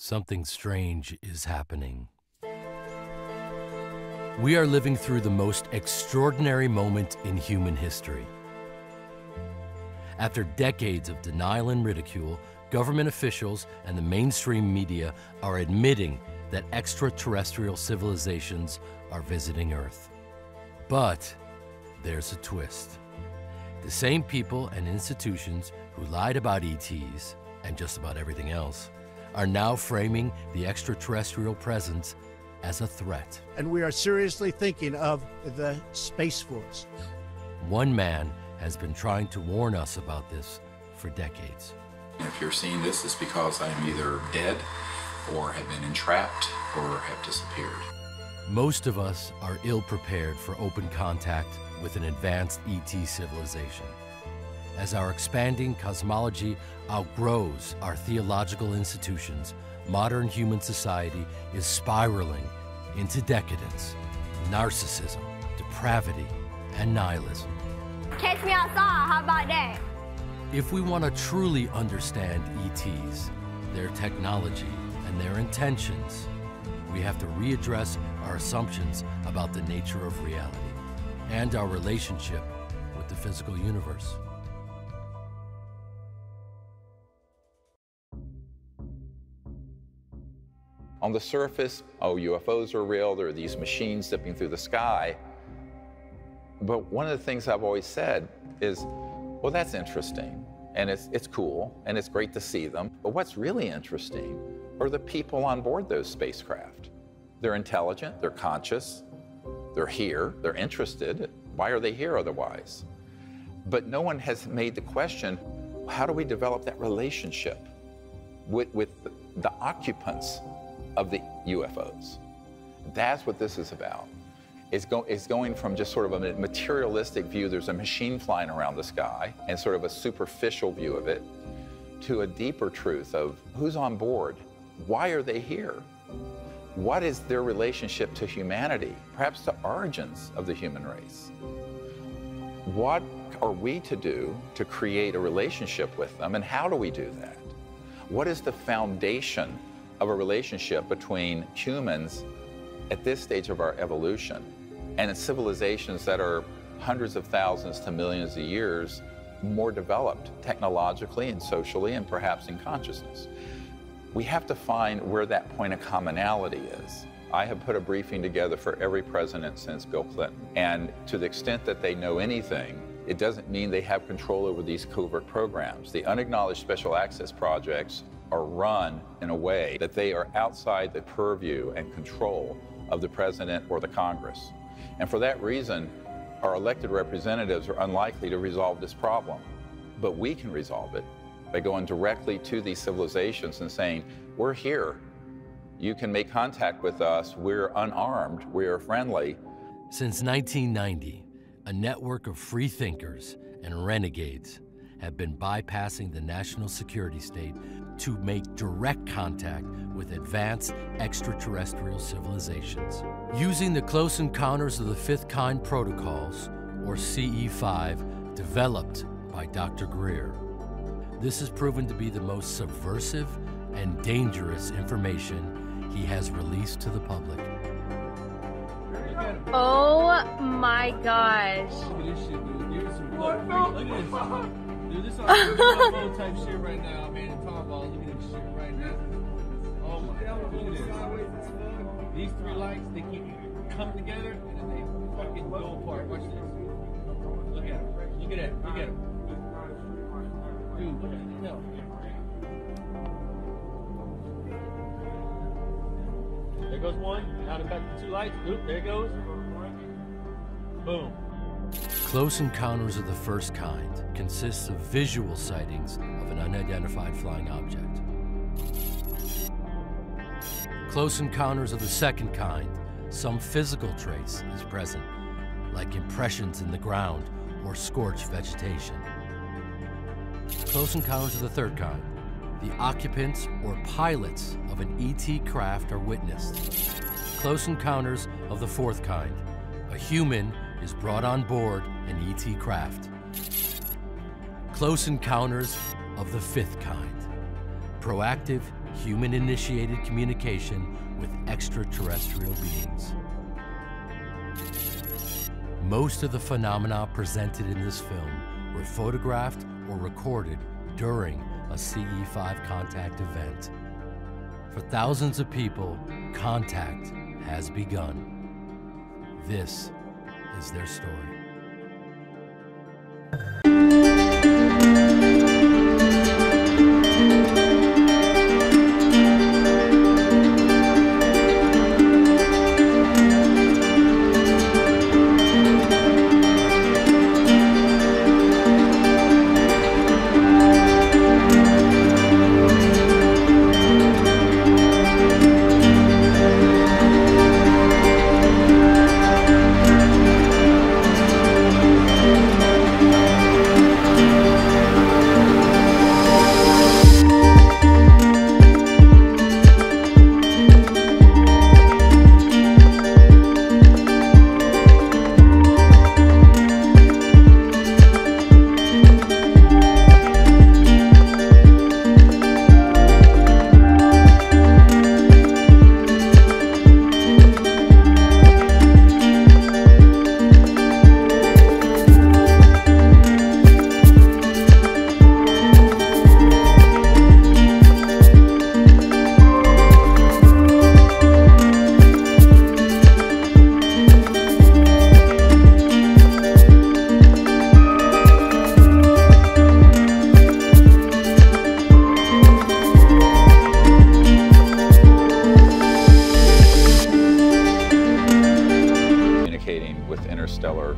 Something strange is happening. We are living through the most extraordinary moment in human history. After decades of denial and ridicule, government officials and the mainstream media are admitting that extraterrestrial civilizations are visiting Earth. But there's a twist. The same people and institutions who lied about ETs and just about everything else are now framing the extraterrestrial presence as a threat. And we are seriously thinking of the Space Force. One man has been trying to warn us about this for decades. If you're seeing this, it's because I'm either dead or have been entrapped or have disappeared. Most of us are ill-prepared for open contact with an advanced ET civilization. As our expanding cosmology outgrows our theological institutions, modern human society is spiraling into decadence, narcissism, depravity, and nihilism. Catch me outside, how about that? If we want to truly understand ETs, their technology, and their intentions, we have to readdress our assumptions about the nature of reality and our relationship with the physical universe. On the surface, oh, UFOs are real, there are these machines zipping through the sky. But one of the things I've always said is, well, that's interesting, and it's cool, and it's great to see them. But what's really interesting are the people on board those spacecraft. They're intelligent, they're conscious, they're here, they're interested. Why are they here otherwise? But no one has made the question, how do we develop that relationship with the occupants of the UFOs? That's what this is about. It's going from just sort of a materialistic view, there's a machine flying around the sky, and sort of a superficial view of it, to a deeper truth of who's on board, why are they here, what is their relationship to humanity, perhaps the origins of the human race. What are we to do to create a relationship with them, and how do we do that? What is the foundation of a relationship between humans at this stage of our evolution and civilizations that are hundreds of thousands to millions of years more developed technologically and socially and perhaps in consciousness? We have to find where that point of commonality is. I have put a briefing together for every president since Bill Clinton, and to the extent that they know anything, it doesn't mean they have control over these covert programs. The unacknowledged special access projects are run in a way that they are outside the purview and control of the president or the Congress. And for that reason, our elected representatives are unlikely to resolve this problem. But we can resolve it by going directly to these civilizations and saying, we're here. You can make contact with us. We're unarmed. We're friendly. Since 1990, a network of free thinkers and renegades have been bypassing the national security state to make direct contact with advanced extraterrestrial civilizations. Using the Close Encounters of the Fifth Kind protocols, or CE5, developed by Dr. Greer. This has proven to be the most subversive and dangerous information he has released to the public. Oh my gosh. Look at this shit, dude. Here's some look at this. Dude, this is all type shit right now, man. And talk about look at this shit right now. Oh my god, look at this. These three lights, they keep coming together and then they fucking go apart. Watch this. Look at it. Look at that. Look at it. Dude, look at it. No. There goes one. Now back to two lights. Oop, there it goes. Boom. Close Encounters of the First Kind consists of visual sightings of an unidentified flying object. Close Encounters of the Second Kind, some physical trace is present, like impressions in the ground or scorched vegetation. Close Encounters of the Third Kind, the occupants or pilots of an ET craft are witnessed. Close Encounters of the Fourth Kind, a human is brought on board an ET craft. Close Encounters of the Fifth Kind, proactive human-initiated communication with extraterrestrial beings. Most of the phenomena presented in this film were photographed or recorded during a CE5 contact event. For thousands of people, contact has begun. This is their story.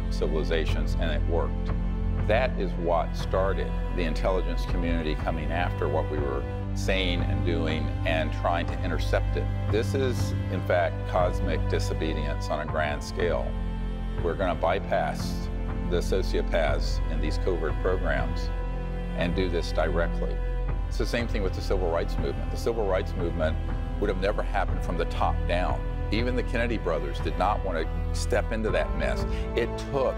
Civilizations, and it worked. That is what started the intelligence community coming after what we were saying and doing and trying to intercept it. This is, in fact, cosmic disobedience on a grand scale. We're going to bypass the sociopaths in these covert programs and do this directly. It's the same thing with the civil rights movement. The civil rights movement would have never happened from the top down. Even the Kennedy brothers did not want to step into that mess. It took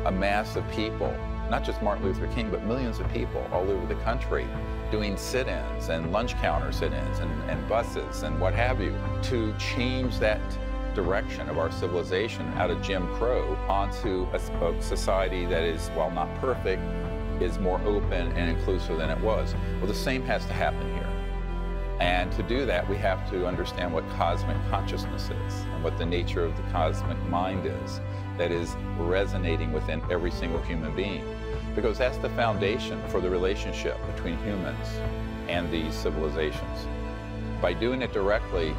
a mass of people, not just Martin Luther King, but millions of people all over the country doing sit-ins and lunch counter sit-ins and buses and what have you to change that direction of our civilization out of Jim Crow onto a society that is, while not perfect, is more open and inclusive than it was. Well, the same has to happen here. And to do that, we have to understand what cosmic consciousness is and what the nature of the cosmic mind is that is resonating within every single human being. Because that's the foundation for the relationship between humans and these civilizations. By doing it directly,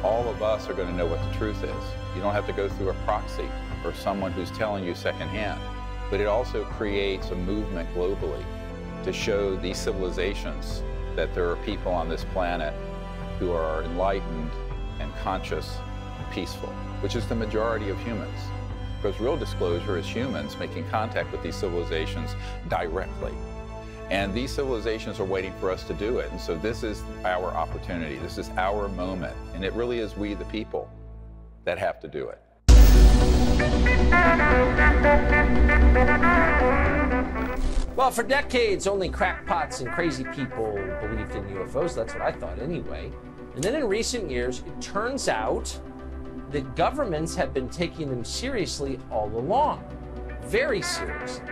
all of us are going to know what the truth is. You don't have to go through a proxy or someone who's telling you secondhand. But it also creates a movement globally to show these civilizations that there are people on this planet who are enlightened and conscious and peaceful, which is the majority of humans. Because real disclosure is humans making contact with these civilizations directly. And these civilizations are waiting for us to do it. And so this is our opportunity. This is our moment. And it really is we, the people, that have to do it. Well, for decades, only crackpots and crazy people believed in UFOs. That's what I thought anyway. And then in recent years, it turns out that governments have been taking them seriously all along. Very seriously.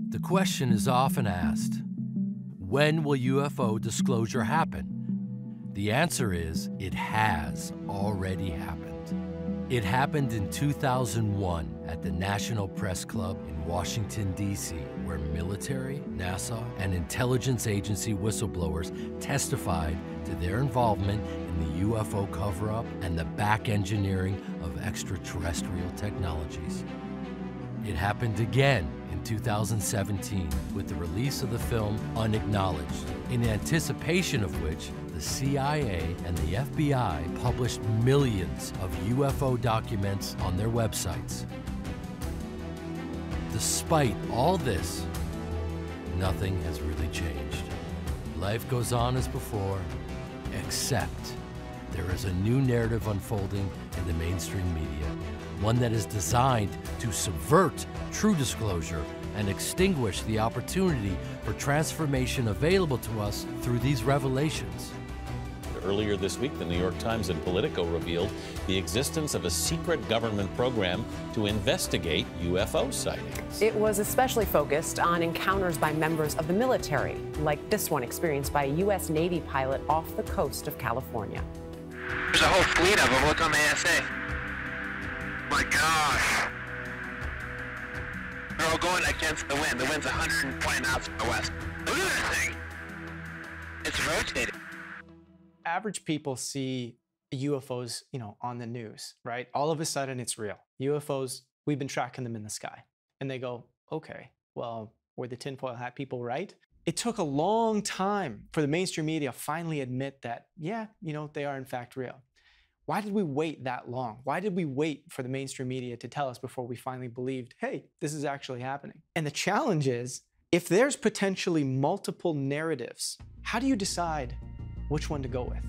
The question is often asked, when will UFO disclosure happen? The answer is, it has already happened. It happened in 2001 at the National Press Club in Washington, D.C., where military, NASA, and intelligence agency whistleblowers testified to their involvement in the UFO cover-up and the back engineering of extraterrestrial technologies. It happened again in 2017 with the release of the film Unacknowledged, in anticipation of which the CIA and the FBI published millions of UFO documents on their websites. Despite all this, nothing has really changed. Life goes on as before, except there is a new narrative unfolding in the mainstream media, one that is designed to subvert true disclosure and extinguish the opportunity for transformation available to us through these revelations. Earlier this week, the New York Times and Politico revealed the existence of a secret government program to investigate UFO sightings. It was especially focused on encounters by members of the military, like this one experienced by a U.S. Navy pilot off the coast of California. There's a whole fleet of them. Look on the ASA. My gosh. They're all going against the wind. The wind's 120 knots from the west. Look at that thing. It's rotating. Average people see UFOs, on the news, right? All of a sudden it's real. UFOs, we've been tracking them in the sky. And they go, okay, well, were the tinfoil hat people right? It took a long time for the mainstream media to finally admit that, yeah, they are in fact real. Why did we wait that long? Why did we wait for the mainstream media to tell us before we finally believed, hey, this is actually happening? And the challenge is, if there's potentially multiple narratives, how do you decide which one to go with?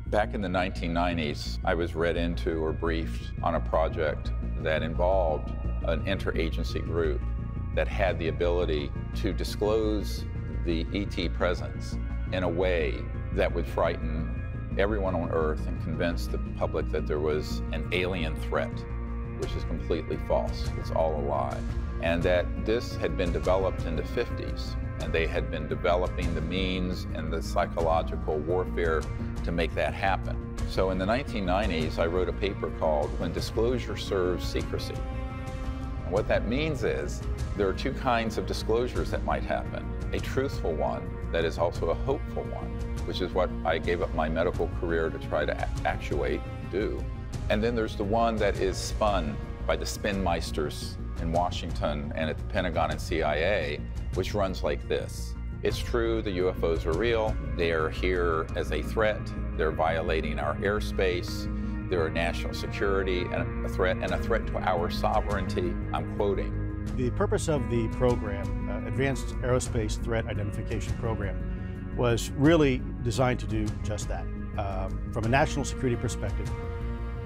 Back in the 1990s, I was read into or briefed on a project that involved an interagency group that had the ability to disclose the ET presence in a way that would frighten everyone on Earth and convince the public that there was an alien threat, which is completely false. It's all a lie. And that this had been developed in the 50s, and they had been developing the means and the psychological warfare to make that happen. So in the 1990s, I wrote a paper called When Disclosure Serves Secrecy. And what that means is there are two kinds of disclosures that might happen. A truthful one that is also a hopeful one, which is what I gave up my medical career to try to actuate, do. And then there's the one that is spun by the spin meisters in Washington and at the Pentagon and CIA, which runs like this. It's true, the UFOs are real. They're here as a threat. They're violating our airspace. They're a national security and a threat to our sovereignty. I'm quoting. The purpose of the program, Advanced Aerospace Threat Identification Program, was really designed to do just that. From a national security perspective,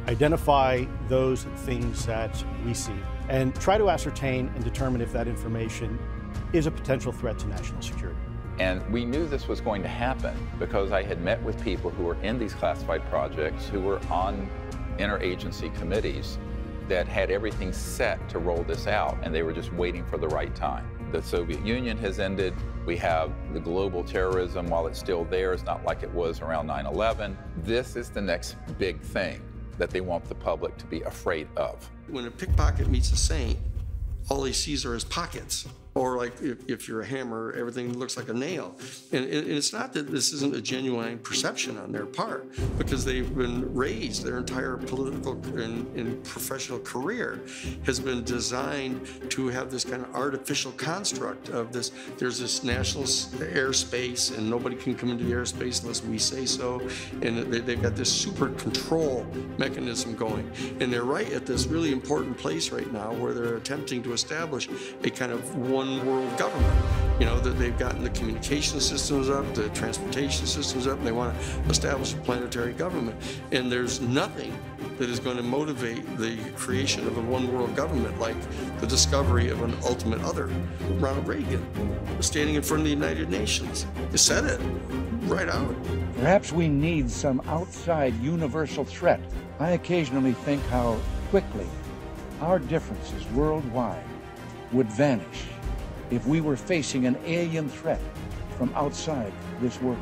identify those things that we see and try to ascertain and determine if that information is a potential threat to national security. And we knew this was going to happen because I had met with people who were in these classified projects, who were on interagency committees that had everything set to roll this out, and they were just waiting for the right time. The Soviet Union has ended. We have the global terrorism, while it's still there, it's not like it was around 9/11. This is the next big thing that they want the public to be afraid of. When a pickpocket meets a saint, all he sees are his pockets. Or like if you're a hammer, everything looks like a nail. And it's not that this isn't a genuine perception on their part, because they've been raised, their entire political and professional career has been designed to have this kind of artificial construct of this, there's this national airspace and nobody can come into the airspace unless we say so. And they've got this super control mechanism going. And they're right at this really important place right now where they're attempting to establish a kind of one world government. You know, that they've gotten the communication systems up, the transportation systems up, and they want to establish a planetary government. And there's nothing that is going to motivate the creation of a one world government like the discovery of an ultimate other. Ronald Reagan was standing in front of the United Nations. He said it right out. Perhaps we need some outside universal threat. I occasionally think how quickly our differences worldwide would vanish if we were facing an alien threat from outside this world.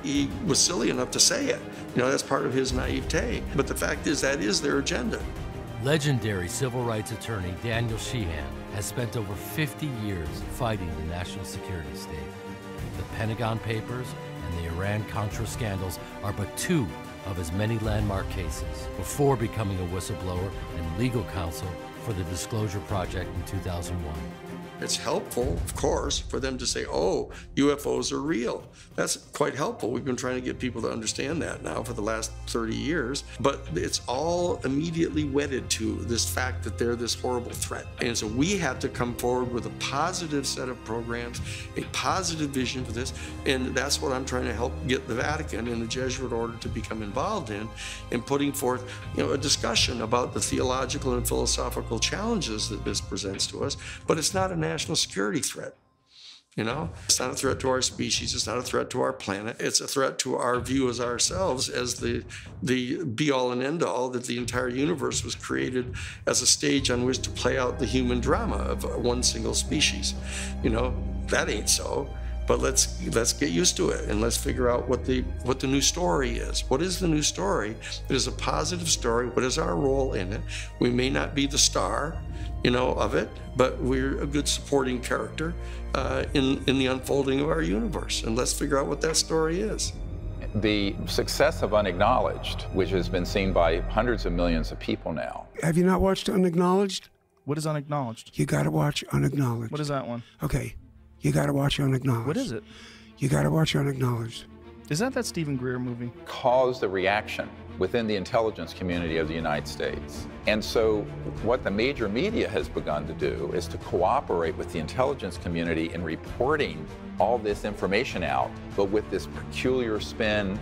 He was silly enough to say it. You know, that's part of his naivete. But the fact is, that is their agenda. Legendary civil rights attorney Daniel Sheehan has spent over 50 years fighting the national security state. The Pentagon Papers and the Iran-Contra scandals are but two of his many landmark cases before becoming a whistleblower and legal counsel for the Disclosure Project in 2001. It's helpful, of course, for them to say, oh, UFOs are real. That's quite helpful. We've been trying to get people to understand that now for the last 30 years. But it's all immediately wedded to this fact that they're this horrible threat. And so we have to come forward with a positive set of programs, a positive vision for this. And that's what I'm trying to help get the Vatican and the Jesuit order to become involved in putting forth, you know, a discussion about the theological and philosophical challenges that this presents to us. But it's not a national security threat. You know, it's not a threat to our species. It's not a threat to our planet. It's a threat to our view as ourselves as the be-all and end-all, that the entire universe was created as a stage on which to play out the human drama of one single species. You know, that ain't so. But let's get used to it, and let's figure out what the new story is. What is the new story? It is a positive story. What is our role in it? We may not be the star, you know, of it, but we're a good supporting character in the unfolding of our universe. And let's figure out what that story is. The success of Unacknowledged, which has been seen by hundreds of millions of people now. Have you not watched Unacknowledged? What is Unacknowledged? You got to watch Unacknowledged. What is that one? Okay. You got to watch Unacknowledged. What is it? You got to watch Unacknowledged. Is that Stevenem Greerem movie? Caused a reaction within the intelligence community of the United States. And so what the major media has begun to do is to cooperate with the intelligence community in reporting all this information out, but with this peculiar spin,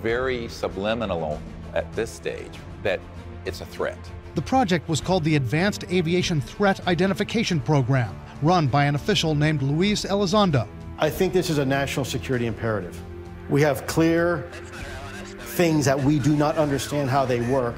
very subliminal at this stage, that it's a threat. The project was called the Advanced Aviation Threat Identification Program, run by an official named Luis Elizondo. I think this is a national security imperative. We have clear things that we do not understand how they work,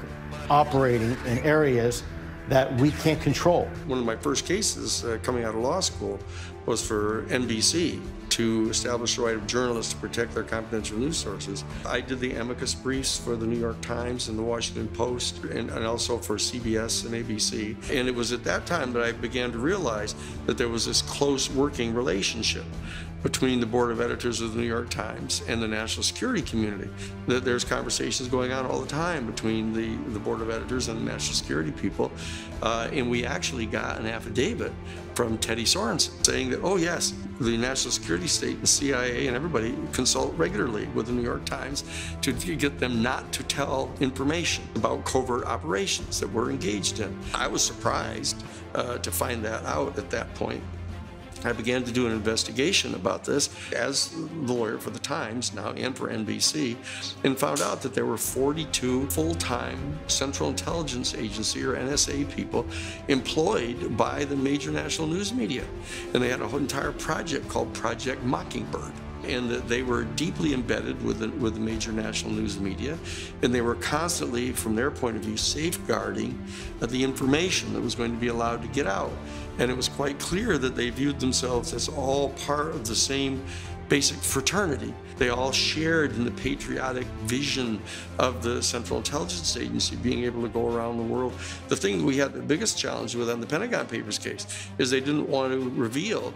operating in areas that we can't control. One of my first cases coming out of law school was for NBC to establish the right of journalists to protect their confidential news sources. I did the amicus briefs for the New York Times and the Washington Post, and also for CBS and ABC. And it was at that time that I began to realize that there was this close working relationship between the board of editors of the New York Times and the national security community. That there's conversations going on all the time between the board of editors and the national security people. And we actually got an affidavit from Teddy Sorensen saying that, oh yes, the national security state and CIA and everybody consult regularly with the New York Times to get them not to tell information about covert operations that we're engaged in. I was surprised to find that out at that point. I began to do an investigation about this as the lawyer for the Times now and for NBC, and found out that there were 42 full-time Central Intelligence Agency or NSA people employed by the major national news media. And they had a whole entire project called Project Mockingbird. And that they were deeply embedded with the major national news media, and they were constantly, from their point of view, safeguarding the information that was going to be allowed to get out. And it was quite clear that they viewed themselves as all part of the same basic fraternity. They all shared in the patriotic vision of the Central Intelligence Agency being able to go around the world. The thing we had the biggest challenge with on the Pentagon Papers case is they didn't want to reveal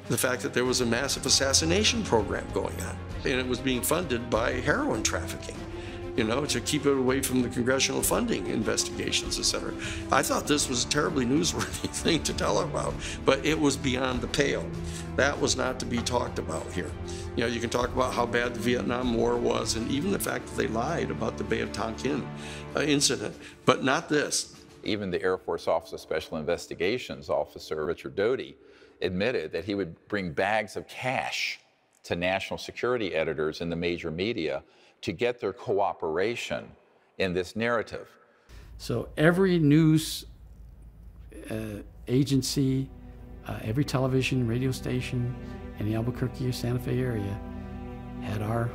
the fact that there was a massive assassination program going on, and it was being funded by heroin trafficking, you know, to keep it away from the congressional funding investigations, et cetera. I thought this was a terribly newsworthy thing to tell about, but it was beyond the pale. That was not to be talked about here. You know, you can talk about how bad the Vietnam War was, and even the fact that they lied about the Bay of Tonkin incident, but not this. Even the Air Force Office of Special Investigations officer, Richard Doty, admitted that he would bring bags of cash to national security editors in the major media to get their cooperation in this narrative. So every news agency, every television, radio station in the Albuquerque or Santa Fe area had our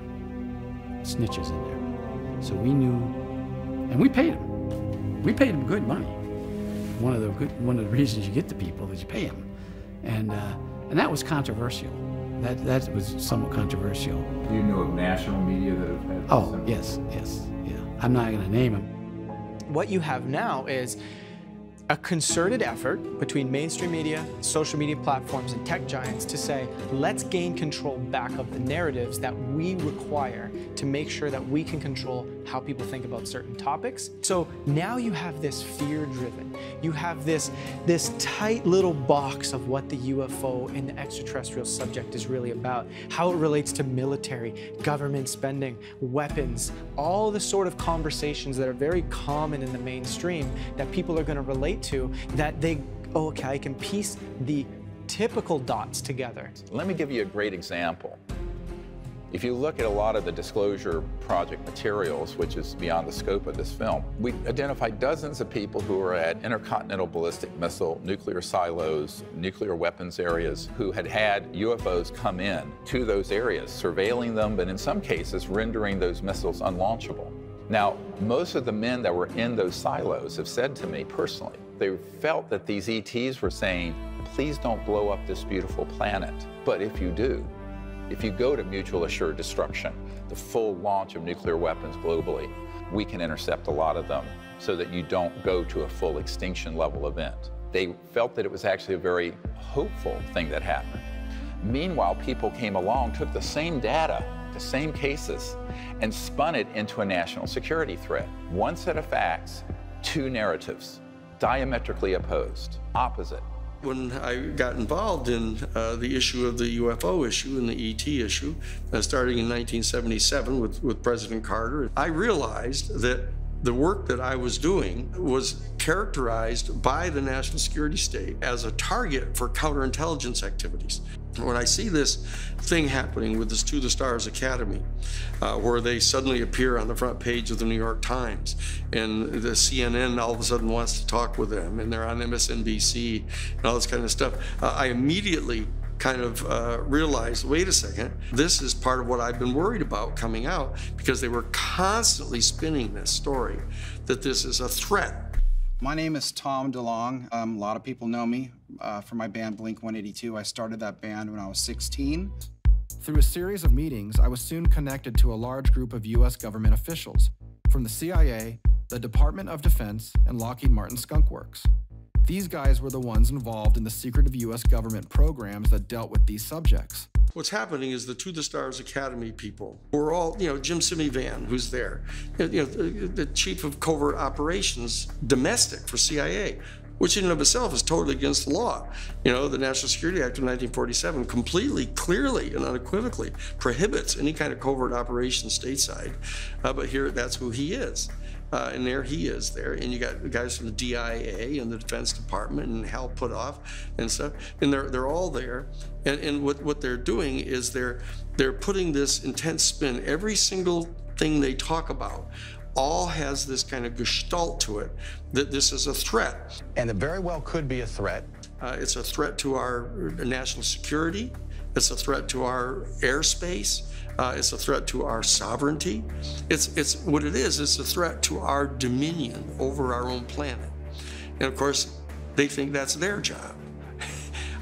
snitches in there. So we knew, and we paid them. We paid them good money. one of the reasons you get the people is you pay them, and that was controversial. That was somewhat controversial. Do you know of national media that have had? Oh, yes, yeah. I'm not going to name them. What you have now is a concerted effort between mainstream media, social media platforms, and tech giants to say, let's gain control back of the narratives that we require to make sure that we can control how people think about certain topics. So now you have this fear-driven, you have this tight little box of what the UFO and the extraterrestrial subject is really about, how it relates to military, government spending, weapons, all the sort of conversations that are very common in the mainstream that people are going to relate to, that they, oh, okay, I can piece the typical dots together. Let me give you a great example. If you look at a lot of the disclosure project materials, which is beyond the scope of this film, we identified dozens of people who were at intercontinental ballistic missile, nuclear silos, nuclear weapons areas, who had had UFOs come in to those areas, surveilling them, but in some cases rendering those missiles unlaunchable. Now, most of the men that were in those silos have said to me personally, they felt that these ETs were saying, please don't blow up this beautiful planet. But if you do, if you go to mutual assured destruction, the full launch of nuclear weapons globally, we can intercept a lot of them so that you don't go to a full extinction level event. They felt that it was actually a very hopeful thing that happened. Meanwhile, people came along, took the same data, the same cases, and spun it into a national security threat. One set of facts, two narratives, diametrically opposed, opposite. When I got involved in the issue of the UFO issue and the ET issue, starting in 1977 with President Carter, I realized that the work that I was doing was characterized by the national security state as a target for counterintelligence activities. When I see this thing happening with this To the Stars Academy, where they suddenly appear on the front page of the New York Times, and the CNN all of a sudden wants to talk with them, and they're on MSNBC and all this kind of stuff, I immediately kind of realized, wait a second, this is part of what I've been worried about coming out, because they were constantly spinning this story, that this is a threat. My name is Tom DeLong. A lot of people know me from my band Blink-182. I started that band when I was 16. Through a series of meetings, I was soon connected to a large group of U.S. government officials from the CIA, the Department of Defense, and Lockheed Martin Skunk Works. These guys were the ones involved in the secretive U.S. government programs that dealt with these subjects. What's happening is the To the Stars Academy people, we're all, Jim Simi Van, who's there, the chief of covert operations, domestic for CIA, which in and of itself is totally against the law. The National Security Act of 1947 completely, clearly, and unequivocally prohibits any kind of covert operation stateside, but here, that's who he is. And there he is there, and you got the guys from the DIA and the Defense Department and Hal Puthoff and stuff, and they're all there, and what they're doing is they're putting this intense spin. Every single thing they talk about all has this kind of gestalt to it, that this is a threat. And it very well could be a threat. It's a threat to our national security. It's a threat to our airspace. It's a threat to our sovereignty. It's what it is. It's a threat to our dominion over our own planet. And of course, they think that's their job.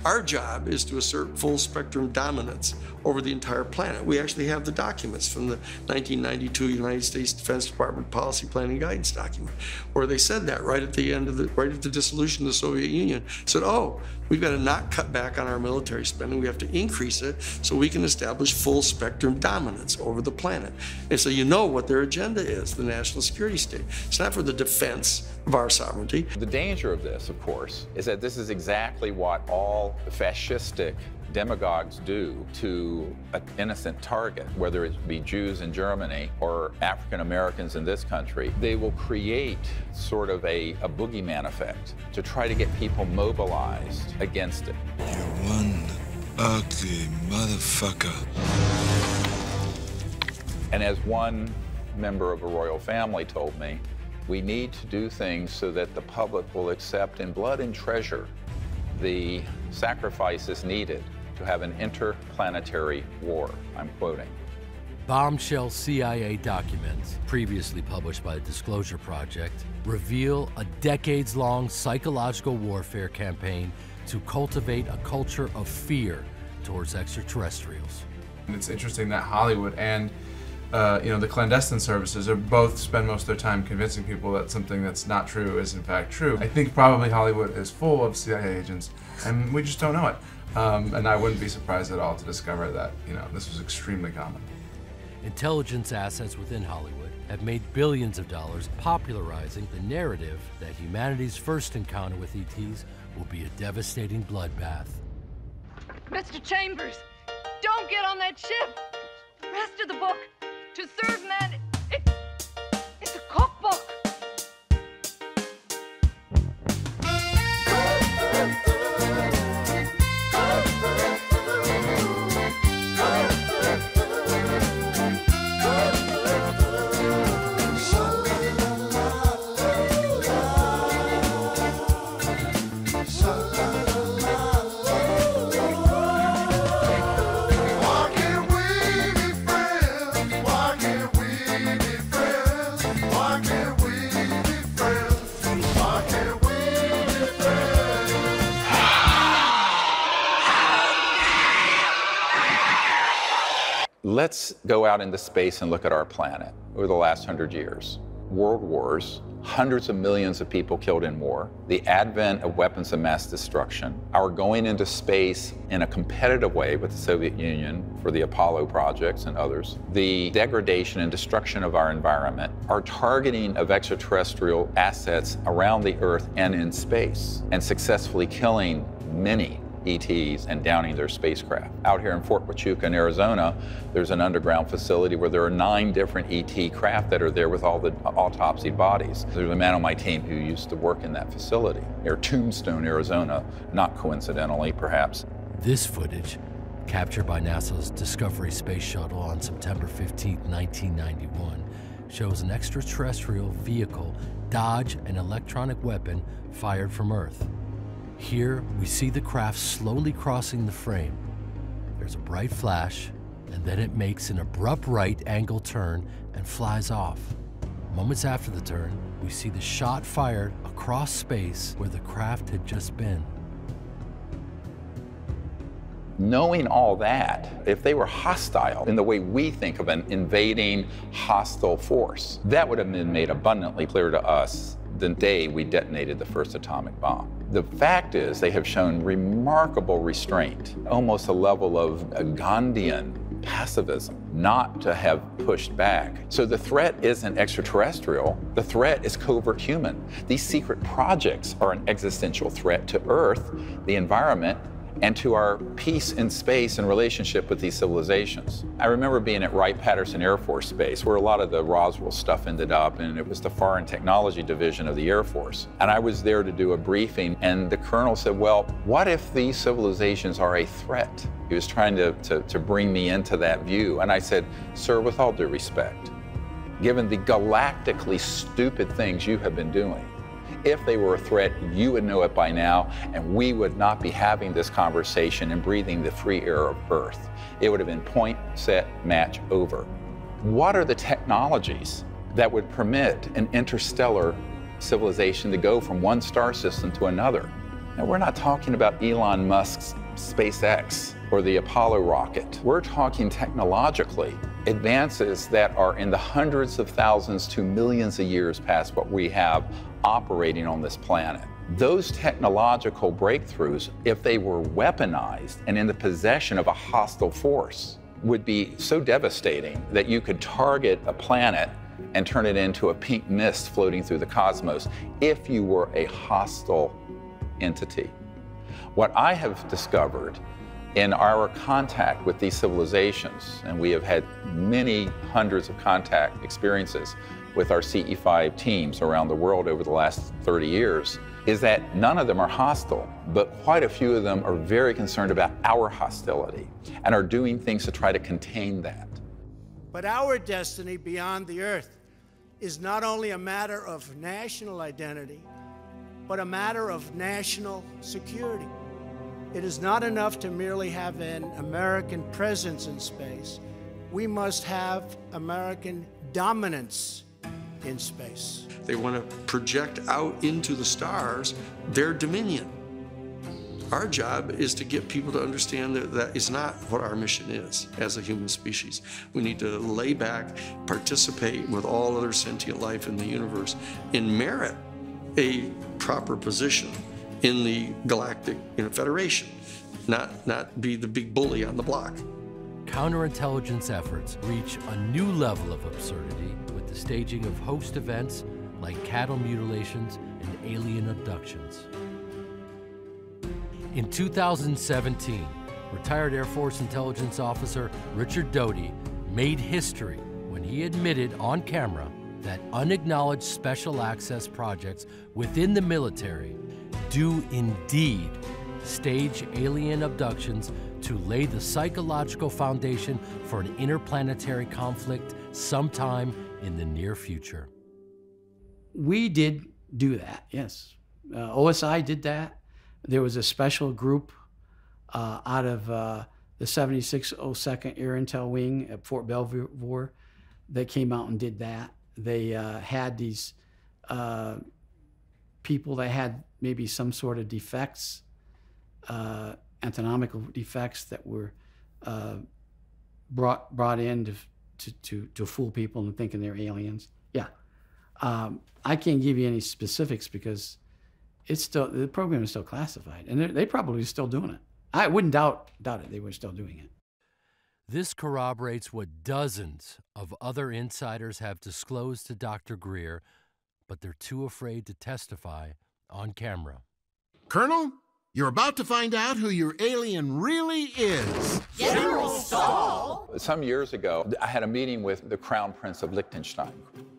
Our job is to assert full spectrum dominance over the entire planet. We actually have the documents from the 1992 United States Defense Department Policy Planning Guidance document, where they said that right at the end of right at the dissolution of the Soviet Union, said, oh, we've got to not cut back on our military spending, we have to increase it so we can establish full spectrum dominance over the planet. And so you know what their agenda is, the national security state. It's not for the defense of our sovereignty. The danger of this, of course, is that this is exactly what all fascistic demagogues do to an innocent target, whether it be Jews in Germany or African Americans in this country. They will create sort of a boogeyman effect to try to get people mobilized against it. You one ugly motherfucker. And as one member of a royal family told me, we need to do things so that the public will accept in blood and treasure the sacrifices needed to have an interplanetary war, I'm quoting. Bombshell CIA documents, previously published by the Disclosure Project, reveal a decades-long psychological warfare campaign to cultivate a culture of fear towards extraterrestrials. And it's interesting that Hollywood and the clandestine services are both spend most of their time convincing people that something that's not true is in fact true. I think probably Hollywood is full of CIA agents, and we just don't know it. And I wouldn't be surprised at all to discover that this was extremely common. Intelligence assets within Hollywood have made billions of dollars popularizing the narrative that humanity's first encounter with ETs will be a devastating bloodbath. Mr. Chambers, don't get on that ship. The rest of the book, to serve man, it's a cookbook. Let's go out into space and look at our planet over the last 100 years. World wars, hundreds of millions of people killed in war, the advent of weapons of mass destruction, our going into space in a competitive way with the Soviet Union for the Apollo projects and others, the degradation and destruction of our environment, our targeting of extraterrestrial assets around the Earth and in space, and successfully killing many ETs and downing their spacecraft. Out here in Fort Huachuca in Arizona, there's an underground facility where there are 9 different ET craft that are there with all the autopsied bodies. There's a man on my team who used to work in that facility near Tombstone, Arizona, not coincidentally, perhaps. This footage, captured by NASA's Discovery Space Shuttle on September 15, 1991, shows an extraterrestrial vehicle dodge an electronic weapon fired from Earth. Here, we see the craft slowly crossing the frame. There's a bright flash, and then it makes an abrupt right-angle turn and flies off. Moments after the turn, we see the shot fired across space where the craft had just been. Knowing all that, if they were hostile in the way we think of an invading hostile force, that would have been made abundantly clear to us the day we detonated the first atomic bomb. The fact is they have shown remarkable restraint, almost a level of Gandhian pacifism, not to have pushed back. So the threat isn't extraterrestrial, the threat is covert human. These secret projects are an existential threat to Earth, the environment, and to our peace in space and relationship with these civilizations. I remember being at Wright-Patterson Air Force Base, where a lot of the Roswell stuff ended up, and it was the Foreign Technology Division of the Air Force. And I was there to do a briefing, and the colonel said, well, what if these civilizations are a threat? He was trying to bring me into that view. And I said, sir, with all due respect, given the galactically stupid things you have been doing, if they were a threat, you would know it by now, and we would not be having this conversation and breathing the free air of Earth. It would have been point, set, match, over. What are the technologies that would permit an interstellar civilization to go from one star system to another? Now, we're not talking about Elon Musk's SpaceX or the Apollo rocket. We're talking technologically advances that are in the hundreds of thousands to millions of years past what we have operating on this planet. Those technological breakthroughs, if they were weaponized and in the possession of a hostile force, would be so devastating that you could target a planet and turn it into a pink mist floating through the cosmos if you were a hostile entity. What I have discovered in our contact with these civilizations, and we have had many hundreds of contact experiences with our CE5 teams around the world over the last 30 years, is that none of them are hostile, but quite a few of them are very concerned about our hostility and are doing things to try to contain that. But our destiny beyond the Earth is not only a matter of national identity, but a matter of national security. It is not enough to merely have an American presence in space. we must have American dominance in space. They want to project out into the stars their dominion. Our job is to get people to understand that that is not what our mission is as a human species. We need to lay back, participate with all other sentient life in the universe, and merit a proper position in the galactic federation, not be the big bully on the block. Counterintelligence efforts reach a new level of absurdity with the staging of host events like cattle mutilations and alien abductions. In 2017, retired Air Force intelligence officer Richard Doty made history when he admitted on camera that unacknowledged special access projects within the military do indeed stage alien abductions to lay the psychological foundation for an interplanetary conflict sometime in the near future. We did do that, yes. OSI did that. There was a special group out of the 7602nd Air Intel Wing at Fort Belvoir that came out and did that. They had these people that had maybe some sort of defects, anatomical defects that were brought in to fool people into thinking they're aliens. Yeah, I can't give you any specifics because it's still, the program is still classified, and they probably still doing it. I wouldn't doubt it. They were still doing it. This corroborates what dozens of other insiders have disclosed to Dr. Greer, but they're too afraid to testify on camera. Colonel, you're about to find out who your alien really is. General Stahl! Some years ago, I had a meeting with the Crown Prince of Liechtenstein,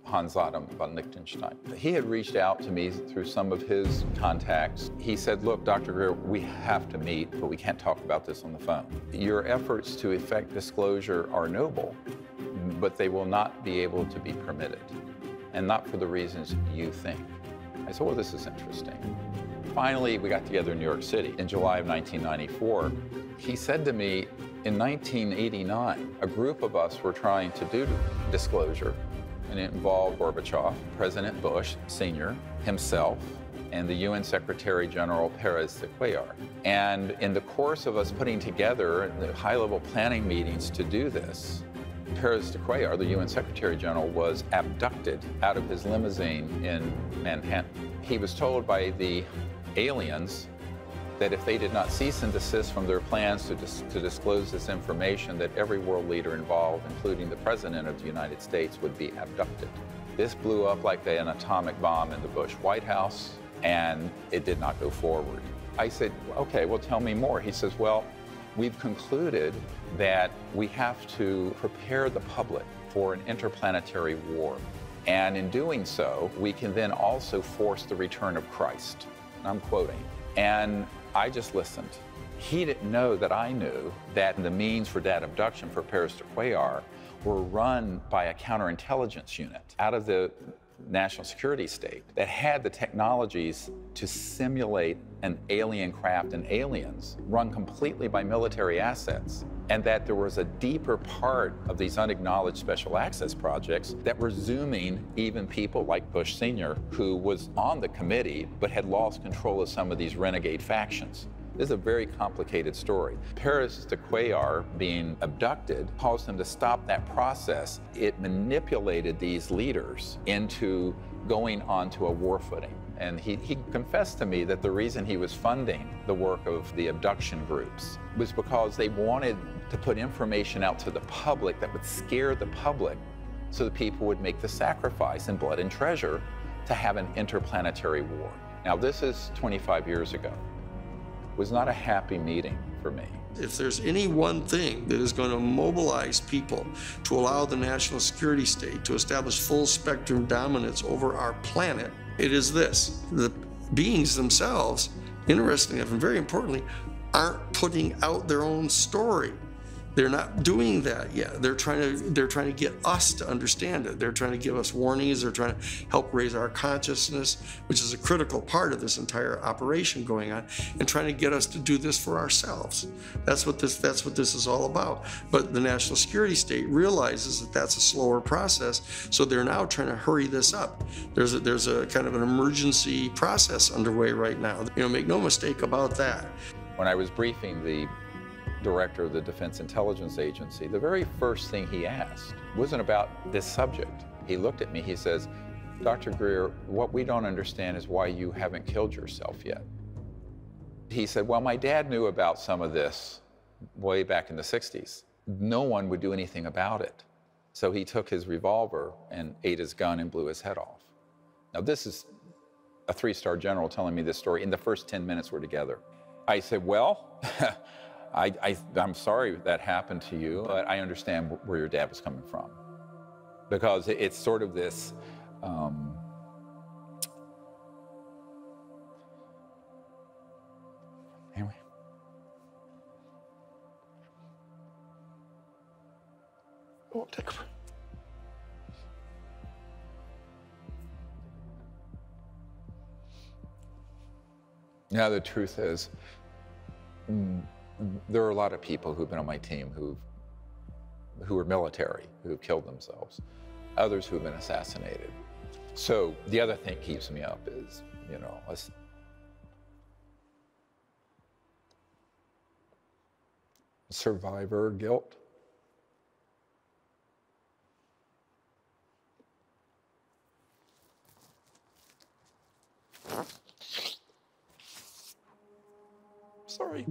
Hans Adam von Liechtenstein. He had reached out to me through some of his contacts. He said, look, Dr. Greer, we have to meet, but we can't talk about this on the phone. Your efforts to effect disclosure are noble, but they will not be able to be permitted, and not for the reasons you think. I said, well, this is interesting. Finally, we got together in New York City in July of 1994. He said to me, in 1989, a group of us were trying to do disclosure, and it involved Gorbachev, President Bush Sr., himself, and the UN Secretary General Pérez de Cuellar. And in the course of us putting together the high-level planning meetings to do this, Pérez de Cuellar, the UN Secretary General, was abducted out of his limousine in Manhattan. He was told by the aliens that if they did not cease and desist from their plans to disclose this information, that every world leader involved, including the President of the United States, would be abducted. This blew up like an atomic bomb in the Bush White House, and it did not go forward. I said, okay, well, tell me more. He says, well, we've concluded that we have to prepare the public for an interplanetary war. And in doing so, we can then also force the return of Christ. I'm quoting. And I just listened. He didn't know that I knew that the means for that abduction for Pérez de Cuellar were run by a counterintelligence unit out of the national security state that had the technologies to simulate an alien craft and aliens run completely by military assets, and that there was a deeper part of these unacknowledged special access projects that were zooming even people like Bush Sr., who was on the committee but had lost control of some of these renegade factions. This is a very complicated story. Pérez de Cuellar being abducted caused him to stop that process. It manipulated these leaders into going onto a war footing. And he confessed to me that the reason he was funding the work of the abduction groups was because they wanted to put information out to the public that would scare the public so that people would make the sacrifice in blood and treasure to have an interplanetary war. Now, this is 25 years ago. It was not a happy meeting for me. If there's any one thing that is going to mobilize people to allow the national security state to establish full spectrum dominance over our planet, it is this. The beings themselves, interestingly enough and very importantly, aren't putting out their own story. They're not doing that yet. They're trying to get us to understand it. They're trying to give us warnings. They're trying to help raise our consciousness, which is a critical part of this entire operation going on, and trying to get us to do this for ourselves. That's what this is all about. But the national security state realizes that that's a slower process, so they're now trying to hurry this up. There's a kind of an emergency process underway right now. Make no mistake about that. When I was briefing the director of the Defense Intelligence Agency, the very first thing he asked wasn't about this subject. He looked at me, he says, "Dr. Greer, what we don't understand is why you haven't killed yourself yet." He said, "Well, my dad knew about some of this way back in the 60s. No one would do anything about it." So he took his revolver and ate his gun and blew his head off. Now this is a 3-star general telling me this story in the first 10 minutes we're together. I said, "Well, I'm sorry that happened to you, but I understand where your dad was coming from." Because it's sort of this, anyway. Oh, take a breath. Now the truth is, there are a lot of people who've been on my team who are military, who've killed themselves, others who've been assassinated. So the other thing that keeps me up is, survivor guilt. Sorry.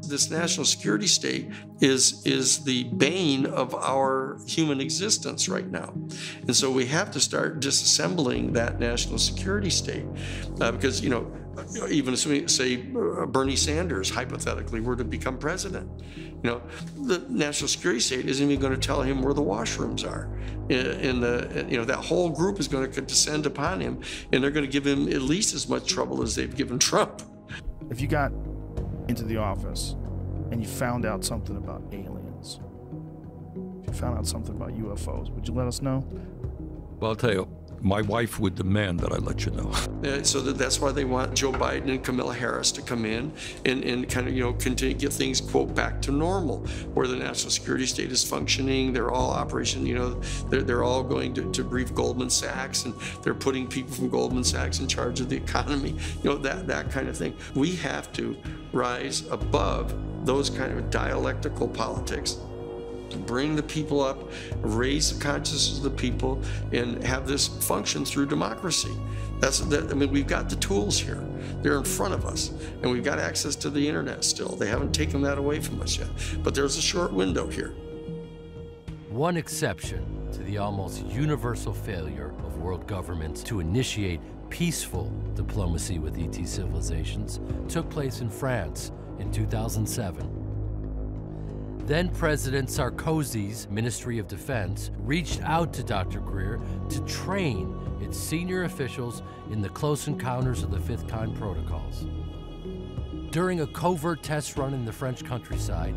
This national security state is the bane of our human existence right now. And so we have to start disassembling that national security state because, even assuming, say, Bernie Sanders, hypothetically, were to become president, the national security state isn't even going to tell him where the washrooms are. That whole group is going to descend upon him, and they're going to give him at least as much trouble as they've given Trump. If you got into the office and you found out something about aliens, if you found out something about UFOs, would you let us know? Well, I'll tell you, my wife would demand that I let you know. So that's why they want Joe Biden and Kamala Harris to come in and kind of, continue to get things, quote, back to normal, where the national security state is functioning. They're all operation, they're all going to brief Goldman Sachs, and they're putting people from Goldman Sachs in charge of the economy, that kind of thing. We have to rise above those kind of dialectical politics, bring the people up, raise the consciousness of the people, and have this function through democracy. We've got the tools here. They're in front of us, and we've got access to the internet still. They haven't taken that away from us yet, but there's a short window here. One exception to the almost universal failure of world governments to initiate peaceful diplomacy with ET civilizations took place in France in 2007. Then President Sarkozy's Ministry of Defense reached out to Dr. Greer to train its senior officials in the close encounters of the fifth kind protocols. During a covert test run in the French countryside,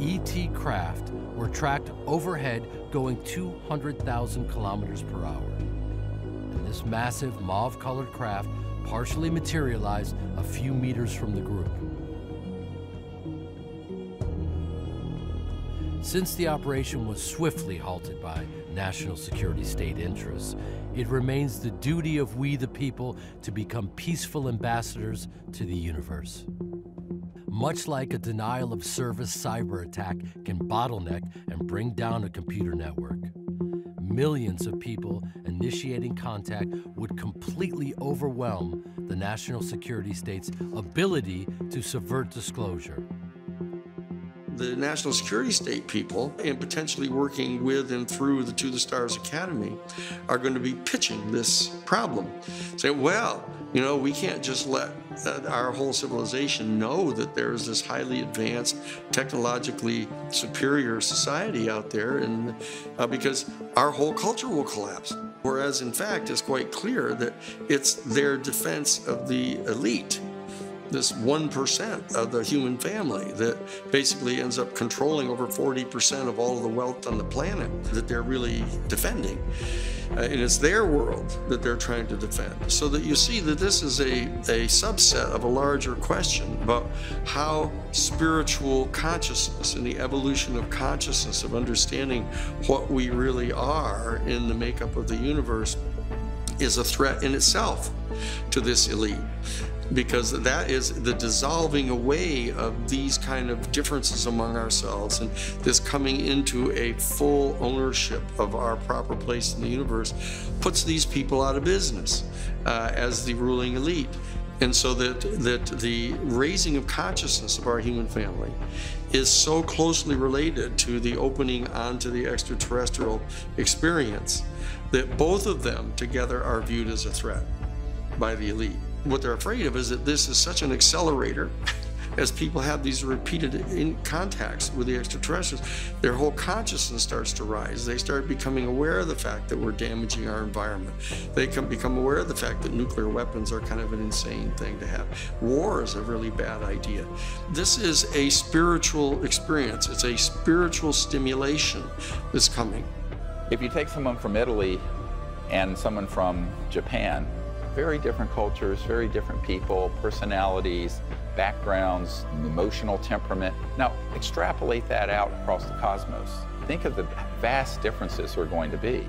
ET craft were tracked overhead going 200,000 kilometers per hour. And this massive mauve-colored craft partially materialized a few meters from the group. Since the operation was swiftly halted by national security state interests, it remains the duty of we the people to become peaceful ambassadors to the universe. Much like a denial of service cyber attack can bottleneck and bring down a computer network, millions of people initiating contact would completely overwhelm the national security state's ability to subvert disclosure. The national security state people, and potentially working with and through the To the Stars Academy, are going to be pitching this problem. Saying, well, we can't just let our whole civilization know that there's this highly advanced, technologically superior society out there, and because our whole culture will collapse. Whereas, in fact, it's quite clear that it's their defense of the elite this 1% of the human family that basically ends up controlling over 40% of all of the wealth on the planet that they're really defending. And it's their world that they're trying to defend. So that you see that this is a subset of a larger question about how spiritual consciousness and the evolution of consciousness, of understanding what we really are in the makeup of the universe, is a threat in itself to this elite. Because that is the dissolving away of these kind of differences among ourselves, and this coming into a full ownership of our proper place in the universe puts these people out of business as the ruling elite. And so that the raising of consciousness of our human family is so closely related to the opening onto the extraterrestrial experience that both of them together are viewed as a threat by the elite. What they're afraid of is that this is such an accelerator as people have these repeated contacts with the extraterrestrials, their whole consciousness starts to rise. They start becoming aware of the fact that we're damaging our environment. They can become aware of the fact that nuclear weapons are kind of an insane thing to have. War is a really bad idea. This is a spiritual experience. It's a spiritual stimulation that's coming. If you take someone from Italy and someone from Japan, very different cultures, very different people, personalities, backgrounds, emotional temperament. Now, extrapolate that out across the cosmos. Think of the vast differences there are going to be.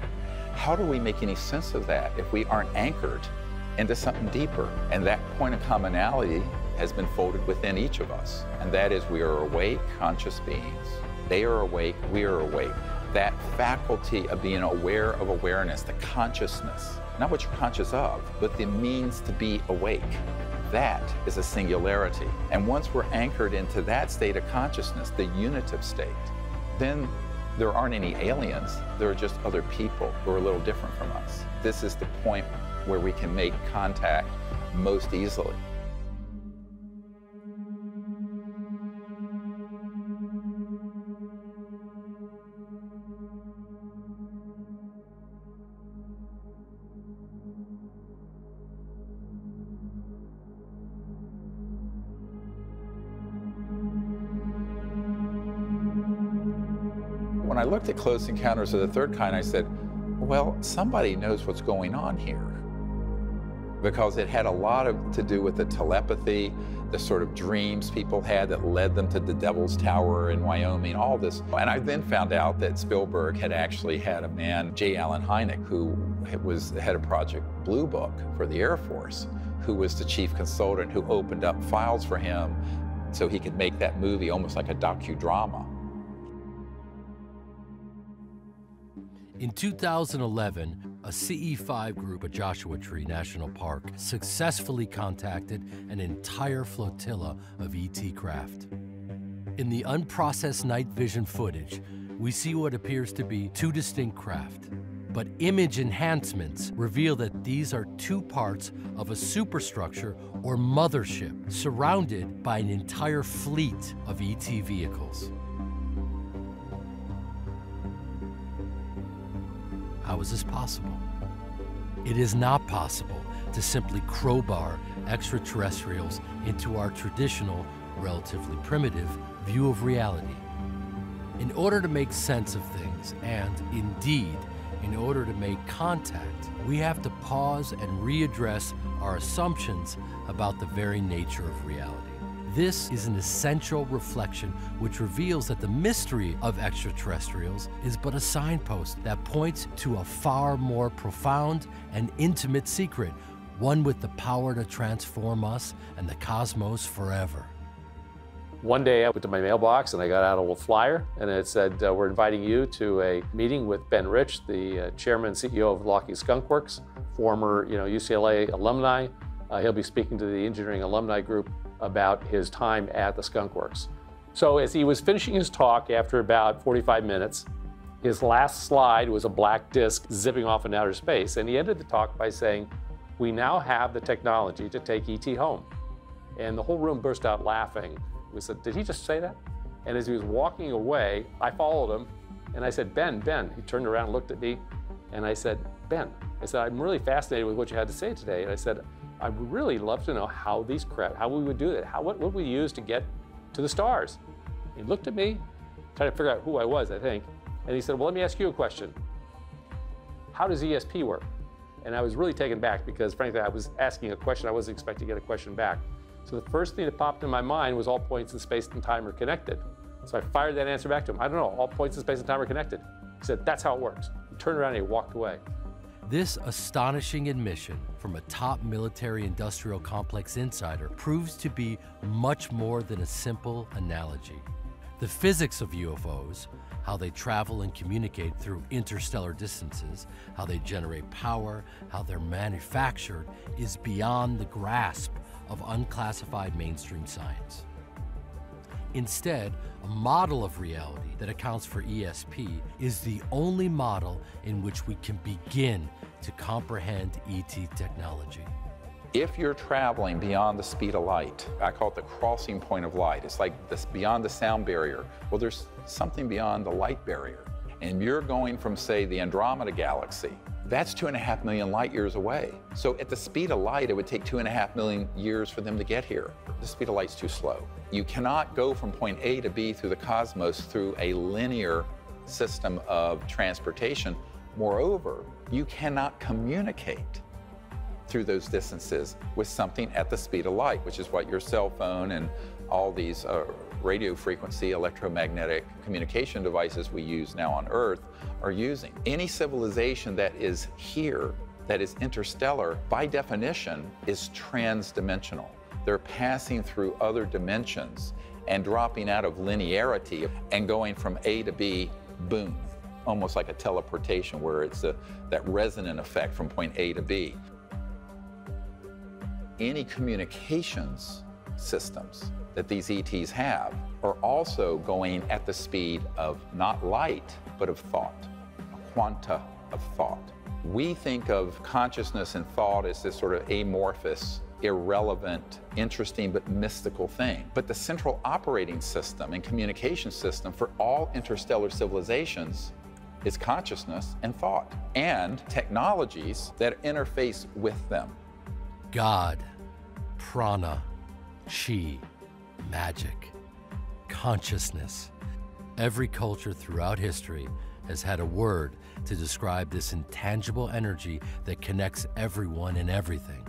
How do we make any sense of that if we aren't anchored into something deeper? And that point of commonality has been folded within each of us. And that is, we are awake, conscious beings. They are awake, we are awake. That faculty of being aware of awareness, the consciousness, not what you're conscious of, but the means to be awake. That is a singularity. And once we're anchored into that state of consciousness, the unitive state, then there aren't any aliens. There are just other people who are a little different from us. This is the point where we can make contact most easily. When I looked at Close Encounters of the Third Kind, I said, well, somebody knows what's going on here. Because it had a lot to do with the telepathy, the sort of dreams people had that led them to the Devil's Tower in Wyoming, all this. And I then found out that Spielberg had actually had a man, J. Allen Hynek, who was the head of Project Blue Book for the Air Force, who was the chief consultant who opened up files for him so he could make that movie almost like a docudrama. In 2011, a CE5 group at Joshua Tree National Park successfully contacted an entire flotilla of ET craft. In the unprocessed night vision footage, we see what appears to be two distinct craft. But image enhancements reveal that these are two parts of a superstructure or mothership surrounded by an entire fleet of ET vehicles. How is this possible? It is not possible to simply crowbar extraterrestrials into our traditional, relatively primitive view of reality. In order to make sense of things, and indeed, in order to make contact, we have to pause and readdress our assumptions about the very nature of reality. This is an essential reflection which reveals that the mystery of extraterrestrials is but a signpost that points to a far more profound and intimate secret, one with the power to transform us and the cosmos forever. One day I went to my mailbox and I got out a little flyer and it said, we're inviting you to a meeting with Ben Rich, the chairman and CEO of Lockheed Skunk Works, former UCLA alumni. He'll be speaking to the engineering alumni group about his time at the Skunk Works. So as he was finishing his talk after about 45 minutes, his last slide was a black disc zipping off in outer space. And he ended the talk by saying, we now have the technology to take ET home. And the whole room burst out laughing. We said, did he just say that? And as he was walking away, I followed him and I said, Ben. He turned around and looked at me and I said, Ben, I'm really fascinated with what you had to say today. And I said, I would really love to know how these craft, how we would do that, what would we use to get to the stars? He looked at me, trying to figure out who I was, I think, and he said, well, let me ask you a question. How does ESP work? And I was really taken back because, frankly, I was asking a question I wasn't expecting to get a question back. So the first thing that popped in my mind was all points in space and time are connected. So I fired that answer back to him. I don't know, all points in space and time are connected. He said, that's how it works. He turned around and he walked away. This astonishing admission from a top military-industrial complex insider proves to be much more than a simple analogy. The physics of UFOs, how they travel and communicate through interstellar distances, how they generate power, how they're manufactured, is beyond the grasp of unclassified mainstream science. Instead, a model of reality that accounts for ESP is the only model in which we can begin to comprehend ET technology. If you're traveling beyond the speed of light, I call it the crossing point of light. It's like this beyond the sound barrier. Well, there's something beyond the light barrier. And you're going from, say, the Andromeda galaxy. That's 2.5 million light years away. So at the speed of light, it would take 2.5 million years for them to get here. The speed of light's too slow. You cannot go from point A to B through the cosmos through a linear system of transportation. Moreover, you cannot communicate through those distances with something at the speed of light, which is what your cell phone and all these radio frequency electromagnetic communication devices we use now on Earth are using. Any civilization that is here, that is interstellar, by definition, is transdimensional. They're passing through other dimensions and dropping out of linearity and going from A to B, boom, almost like a teleportation where it's that resonant effect from point A to B. Any communications systems that these ETs have are also going at the speed of not light, but of thought, a quanta of thought. We think of consciousness and thought as this sort of amorphous, irrelevant, interesting, but mystical thing. But the central operating system and communication system for all interstellar civilizations is consciousness and thought, and technologies that interface with them. God, prana, chi, magic, consciousness. Every culture throughout history has had a word to describe this intangible energy that connects everyone and everything.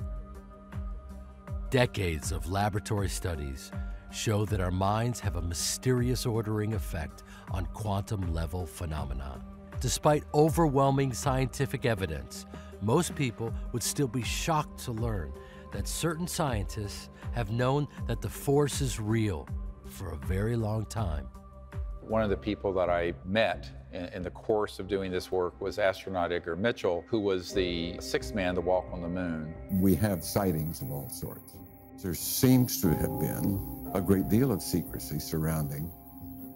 Decades of laboratory studies show that our minds have a mysterious ordering effect on quantum-level phenomena. Despite overwhelming scientific evidence, most people would still be shocked to learn that certain scientists have known that the force is real for a very long time. One of the people that I met in the course of doing this work was astronaut Edgar Mitchell, who was the sixth man to walk on the moon. We have sightings of all sorts. There seems to have been a great deal of secrecy surrounding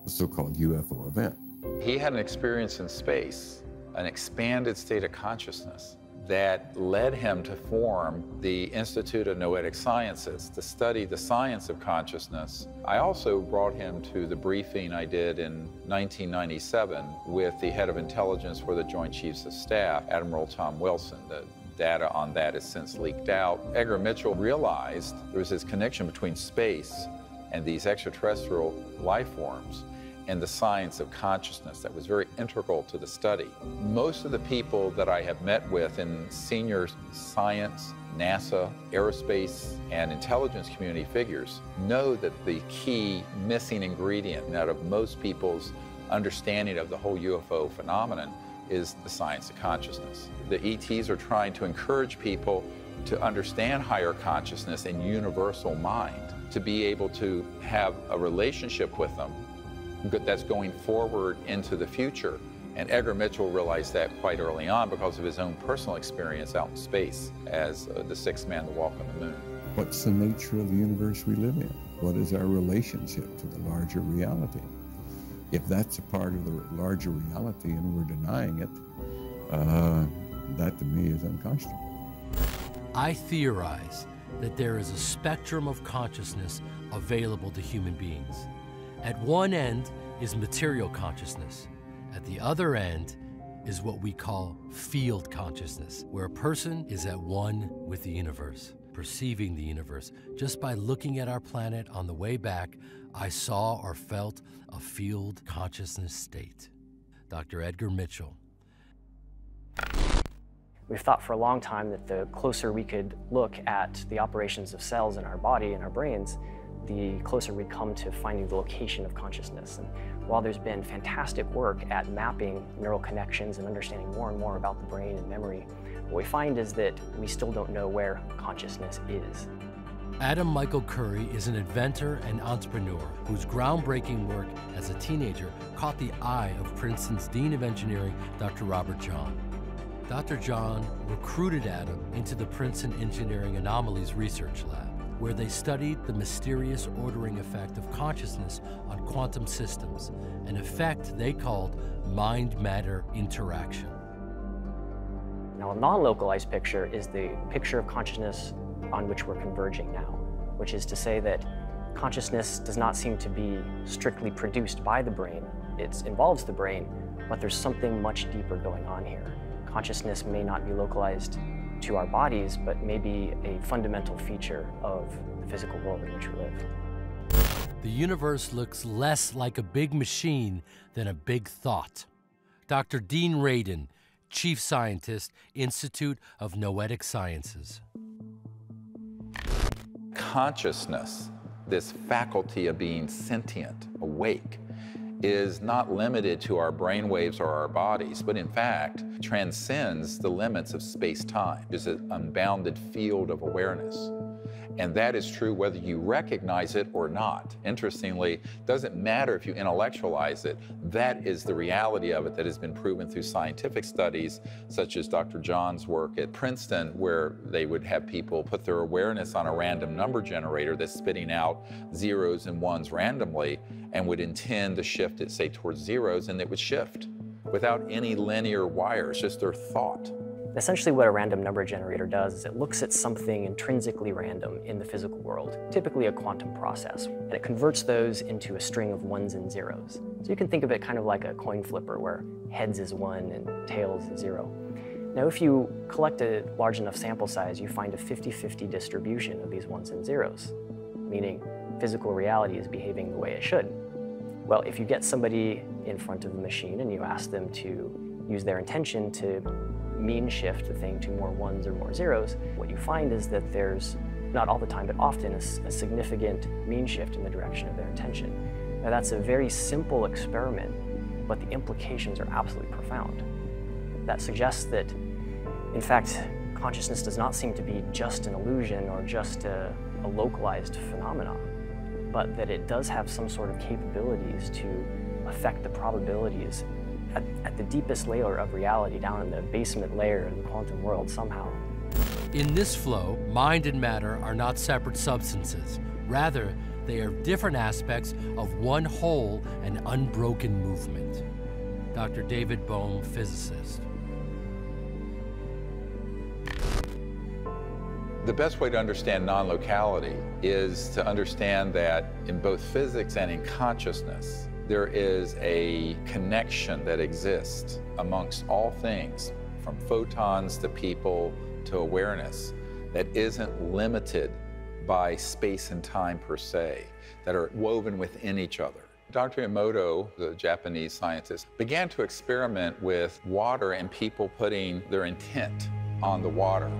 the so-called UFO event. He had an experience in space, an expanded state of consciousness that led him to form the Institute of Noetic Sciences to study the science of consciousness. I also brought him to the briefing I did in 1997 with the head of intelligence for the Joint Chiefs of Staff, Admiral Tom Wilson. The data on that has since leaked out. Edgar Mitchell realized there was this connection between space and these extraterrestrial life forms and the science of consciousness that was very integral to the study. Most of the people that I have met with in senior science, NASA, aerospace, and intelligence community figures know that the key missing ingredient out of most people's understanding of the whole UFO phenomenon is the science of consciousness. The ETs are trying to encourage people to understand higher consciousness and universal mind, to be able to have a relationship with them that's going forward into the future. And Edgar Mitchell realized that quite early on because of his own personal experience out in space as the sixth man to walk on the moon. What's the nature of the universe we live in? What is our relationship to the larger reality? If that's a part of the larger reality and we're denying it, that to me is unconscionable. I theorize that there is a spectrum of consciousness available to human beings. At one end is material consciousness. At the other end is what we call field consciousness, where a person is at one with the universe. perceiving the universe. Just by looking at our planet on the way back, I saw or felt a field consciousness state. Dr. Edgar Mitchell. We've thought for a long time that the closer we could look at the operations of cells in our body and our brains, the closer we'd come to finding the location of consciousness. And while there's been fantastic work at mapping neural connections and understanding more and more about the brain and memory, what we find is that we still don't know where consciousness is. Adam Michael Curry is an inventor and entrepreneur whose groundbreaking work as a teenager caught the eye of Princeton's Dean of Engineering, Dr. Robert John. Dr. John recruited Adam into the Princeton Engineering Anomalies Research Lab, where they studied the mysterious ordering effect of consciousness on quantum systems, an effect they called mind-matter interaction. Now, a non-localized picture is the picture of consciousness on which we're converging now, which is to say that consciousness does not seem to be strictly produced by the brain. It involves the brain, but there's something much deeper going on here. Consciousness may not be localized to our bodies, but may be a fundamental feature of the physical world in which we live. The universe looks less like a big machine than a big thought. Dr. Dean Radin, Chief Scientist, Institute of Noetic Sciences. Consciousness, this faculty of being sentient, awake, is not limited to our brain waves or our bodies, but in fact transcends the limits of space-time. It's an unbounded field of awareness. And that is true whether you recognize it or not. Interestingly, it doesn't matter if you intellectualize it. That is the reality of it that has been proven through scientific studies, such as Dr. John's work at Princeton, where they would have people put their awareness on a random number generator that's spitting out zeros and ones randomly, and would intend to shift it, say, towards zeros, and it would shift without any linear wires, just their thought. Essentially what a random number generator does is it looks at something intrinsically random in the physical world, typically a quantum process, and it converts those into a string of ones and zeros. So you can think of it kind of like a coin flipper where heads is 1 and tails is 0. Now if you collect a large enough sample size, you find a 50-50 distribution of these ones and zeros, meaning physical reality is behaving the way it should. Well, if you get somebody in front of the machine and you ask them to use their intention to mean shift the thing to more ones or more zeros, what you find is that there's, not all the time, but often a significant mean shift in the direction of their intention. Now that's a very simple experiment, but the implications are absolutely profound. That suggests that, in fact, consciousness does not seem to be just an illusion or just a localized phenomenon, but that it does have some sort of capabilities to affect the probabilities at the deepest layer of reality, down in the basement layer of the quantum world somehow. In this flow, mind and matter are not separate substances. Rather, they are different aspects of one whole and unbroken movement. Dr. David Bohm, physicist. The best way to understand non-locality is to understand that in both physics and in consciousness, there is a connection that exists amongst all things, from photons to people to awareness, that isn't limited by space and time per se, that are woven within each other. Dr. Emoto, the Japanese scientist, began to experiment with water and people putting their intent on the water.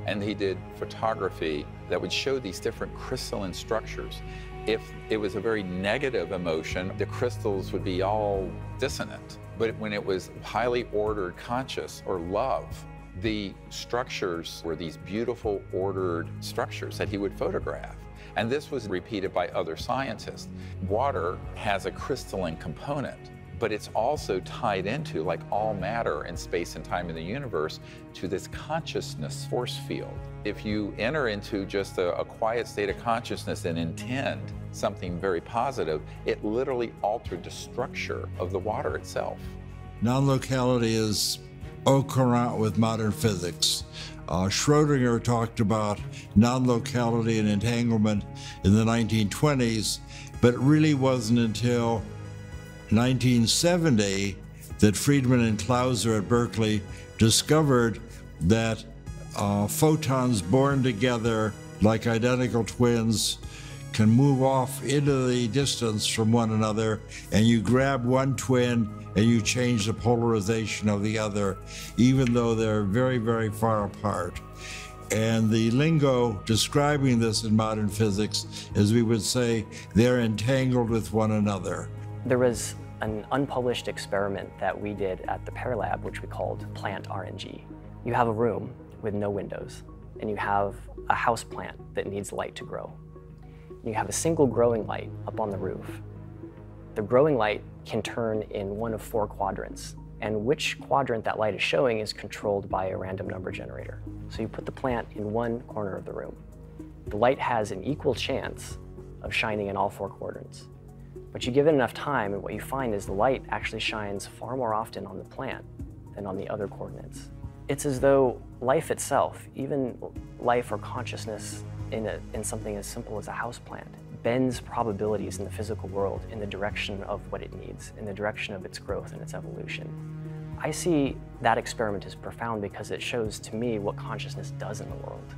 And he did photography that would show these different crystalline structures. If it was a very negative emotion, the crystals would be all dissonant. But when it was highly ordered conscious or love, the structures were these beautiful ordered structures that he would photograph. And this was repeated by other scientists. Water has a crystalline component, but it's also tied into, like all matter in space and time in the universe, to this consciousness force field. If you enter into just a quiet state of consciousness and intend something very positive, it literally altered the structure of the water itself. Non-locality is au courant with modern physics. Schrödinger talked about non-locality and entanglement in the 1920s, but it really wasn't until 1970 that Friedman and Clauser at Berkeley discovered that photons born together like identical twins, can move off into the distance from one another, and you grab one twin and you change the polarization of the other, even though they're very, very far apart. And the lingo describing this in modern physics is, we would say, they're entangled with one another. There was an unpublished experiment that we did at the Pear Lab, which we called plant RNG. You have a room with no windows, and you have a house plant that needs light to grow. You have a single growing light up on the roof. The growing light can turn in one of 4 quadrants, and which quadrant that light is showing is controlled by a random number generator. So you put the plant in one corner of the room. The light has an equal chance of shining in all 4 quadrants. But you give it enough time, and what you find is the light actually shines far more often on the plant than on the other coordinates. It's as though life itself, even life or consciousness in something as simple as a houseplant, bends probabilities in the physical world in the direction of what it needs, in the direction of its growth and its evolution. I see that experiment as profound because it shows to me what consciousness does in the world.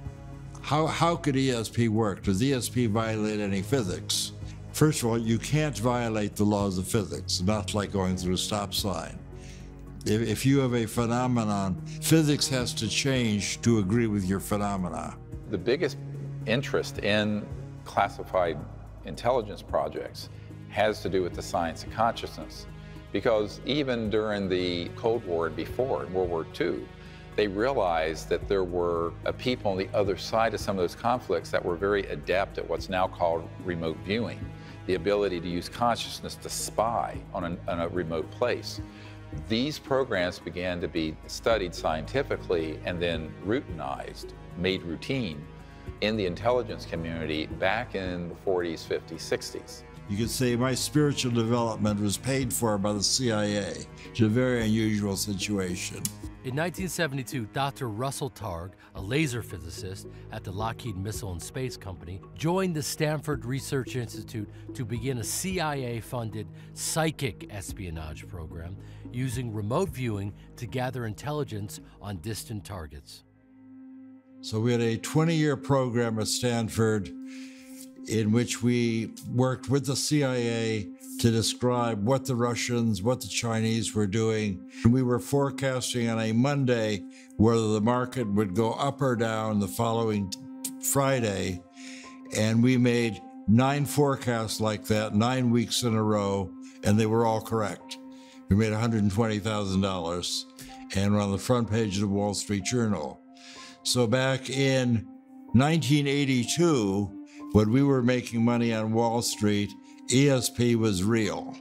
How could ESP work? Does ESP violate any physics? First of all, you can't violate the laws of physics, not like going through a stop sign. If you have a phenomenon, physics has to change to agree with your phenomena. The biggest interest in classified intelligence projects has to do with the science of consciousness. Because even during the Cold War and before, in World War II, they realized that there were people on the other side of some of those conflicts that were very adept at what's now called remote viewing, the ability to use consciousness to spy on a remote place. These programs began to be studied scientifically and then routinized, made routine in the intelligence community back in the 40s, 50s, 60s. You could say my spiritual development was paid for by the CIA. It's a very unusual situation. In 1972, Dr. Russell Targ, a laser physicist at the Lockheed Missile and Space Company, joined the Stanford Research Institute to begin a CIA-funded psychic espionage program using remote viewing to gather intelligence on distant targets. So we had a 20-year program at Stanford in which we worked with the CIA to describe what the Russians, what the Chinese were doing. We were forecasting on a Monday whether the market would go up or down the following Friday, and we made 9 forecasts like that, 9 weeks in a row, and they were all correct. We made $120,000, and we're on the front page of the Wall Street Journal. So back in 1982, when we were making money on Wall Street, ESP was real.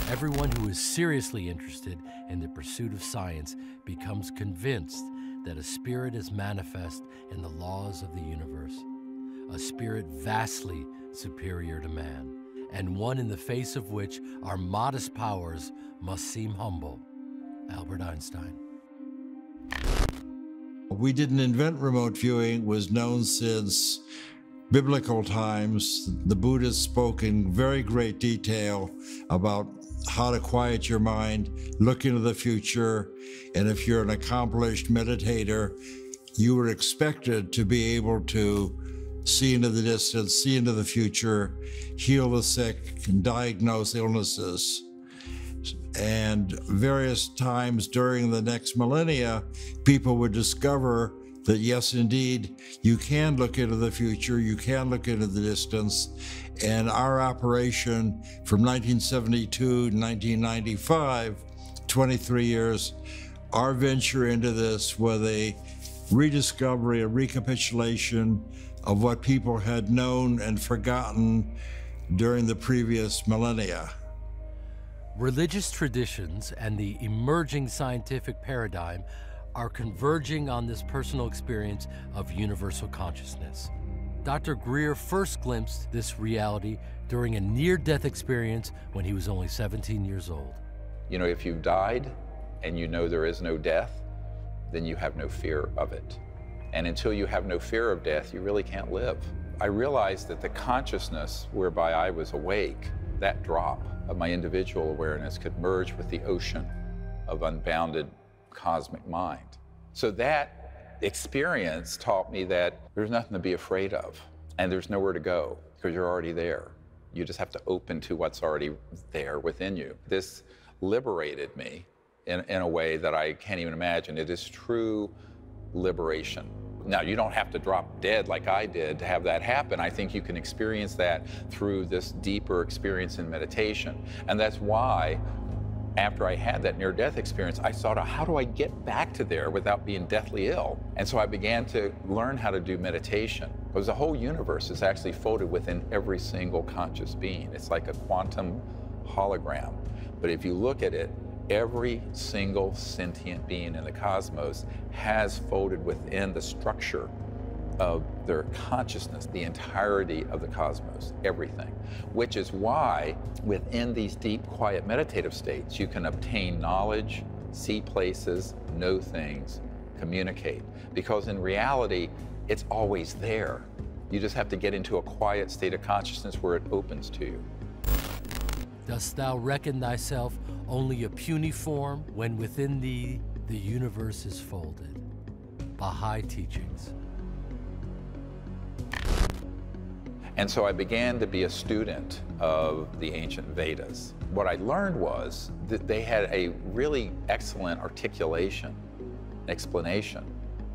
Everyone who is seriously interested in the pursuit of science becomes convinced that a spirit is manifest in the laws of the universe, a spirit vastly superior to man, and one in the face of which our modest powers must seem humble. Albert Einstein. We didn't invent remote viewing. It was known since biblical times. The Buddhists spoke in very great detail about how to quiet your mind, look into the future, and if you're an accomplished meditator, you were expected to be able to see into the distance, see into the future, heal the sick, and diagnose illnesses. And various times during the next millennia, people would discover that yes, indeed, you can look into the future, you can look into the distance. And our operation from 1972 to 1995, 23 years, our venture into this was a rediscovery, a recapitulation of what people had known and forgotten during the previous millennia. Religious traditions and the emerging scientific paradigm are converging on this personal experience of universal consciousness. Dr. Greer first glimpsed this reality during a near-death experience when he was only 17 years old. You know, if you've died and you know there is no death, then you have no fear of it. And until you have no fear of death, you really can't live. I realized that the consciousness whereby I was awake, that drop of my individual awareness could merge with the ocean of unbounded cosmic mind. So that experience taught me that there's nothing to be afraid of. and there's nowhere to go because you're already there. You just have to open to what's already there within you. This liberated me in a way that I can't even imagine. It is true liberation. Now, you don't have to drop dead like I did to have that happen. I think you can experience that through this deeper experience in meditation. And that's why, after I had that near-death experience, I thought, how do I get back to there without being deathly ill? And so I began to learn how to do meditation. Because the whole universe is actually folded within every single conscious being. It's like a quantum hologram. But if you look at it, every single sentient being in the cosmos has folded within the structure of their consciousness, the entirety of the cosmos, everything. Which is why within these deep, quiet, meditative states, you can obtain knowledge, see places, know things, communicate. Because in reality, it's always there. You just have to get into a quiet state of consciousness where it opens to you. Dost thou reckon thyself only a puny form when within thee the universe is folded? Baha'i teachings. And so I began to be a student of the ancient Vedas. What I learned was that they had a really excellent articulation, explanation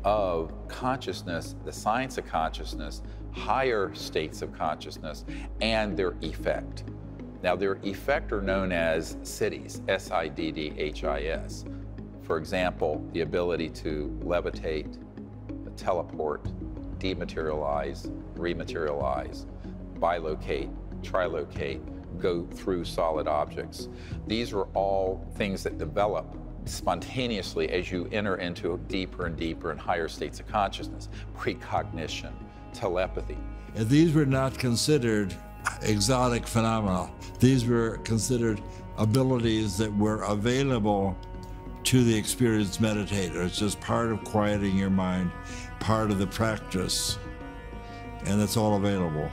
of consciousness, the science of consciousness, higher states of consciousness, and their effect. Now, their effect are known as siddhis, S-I-D-D-H-I-S. For example, the ability to levitate, teleport, dematerialize, rematerialize, bilocate, trilocate, go through solid objects. These are all things that develop spontaneously as you enter into deeper and deeper and higher states of consciousness. Precognition, telepathy. And these were not considered exotic phenomena. These were considered abilities that were available to the experienced meditator. It's just part of quieting your mind, part of the practice, and it's all available.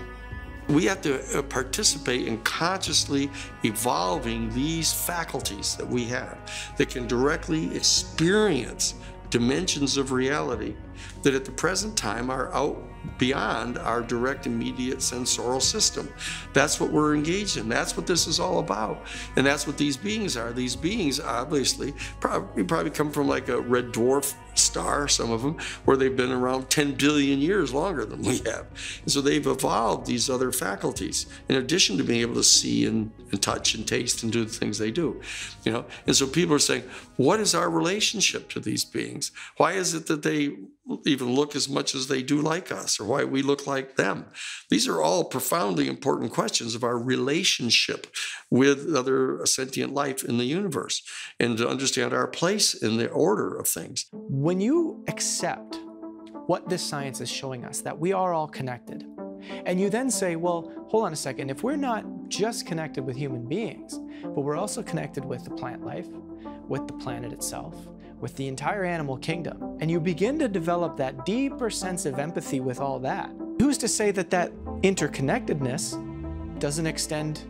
We have to participate in consciously evolving these faculties that we have that can directly experience dimensions of reality that at the present time are out beyond our direct immediate sensorial system. That's what we're engaged in. That's what this is all about. And that's what these beings are. These beings obviously probably come from like a red dwarf star, some of them, where they've been around 10 billion years longer than we have. And so they've evolved these other faculties in addition to being able to see and touch and taste and do the things they do, you know? And so people are saying, what is our relationship to these beings? Why is it that they even look as much as they do like us, or why we look like them? These are all profoundly important questions of our relationship with other sentient life in the universe, and to understand our place in the order of things. When you accept what this science is showing us, that we are all connected, and you then say, well, hold on a second, if we're not just connected with human beings, but we're also connected with the plant life, with the planet itself, with the entire animal kingdom, and you begin to develop that deeper sense of empathy with all that, who's to say that that interconnectedness doesn't extend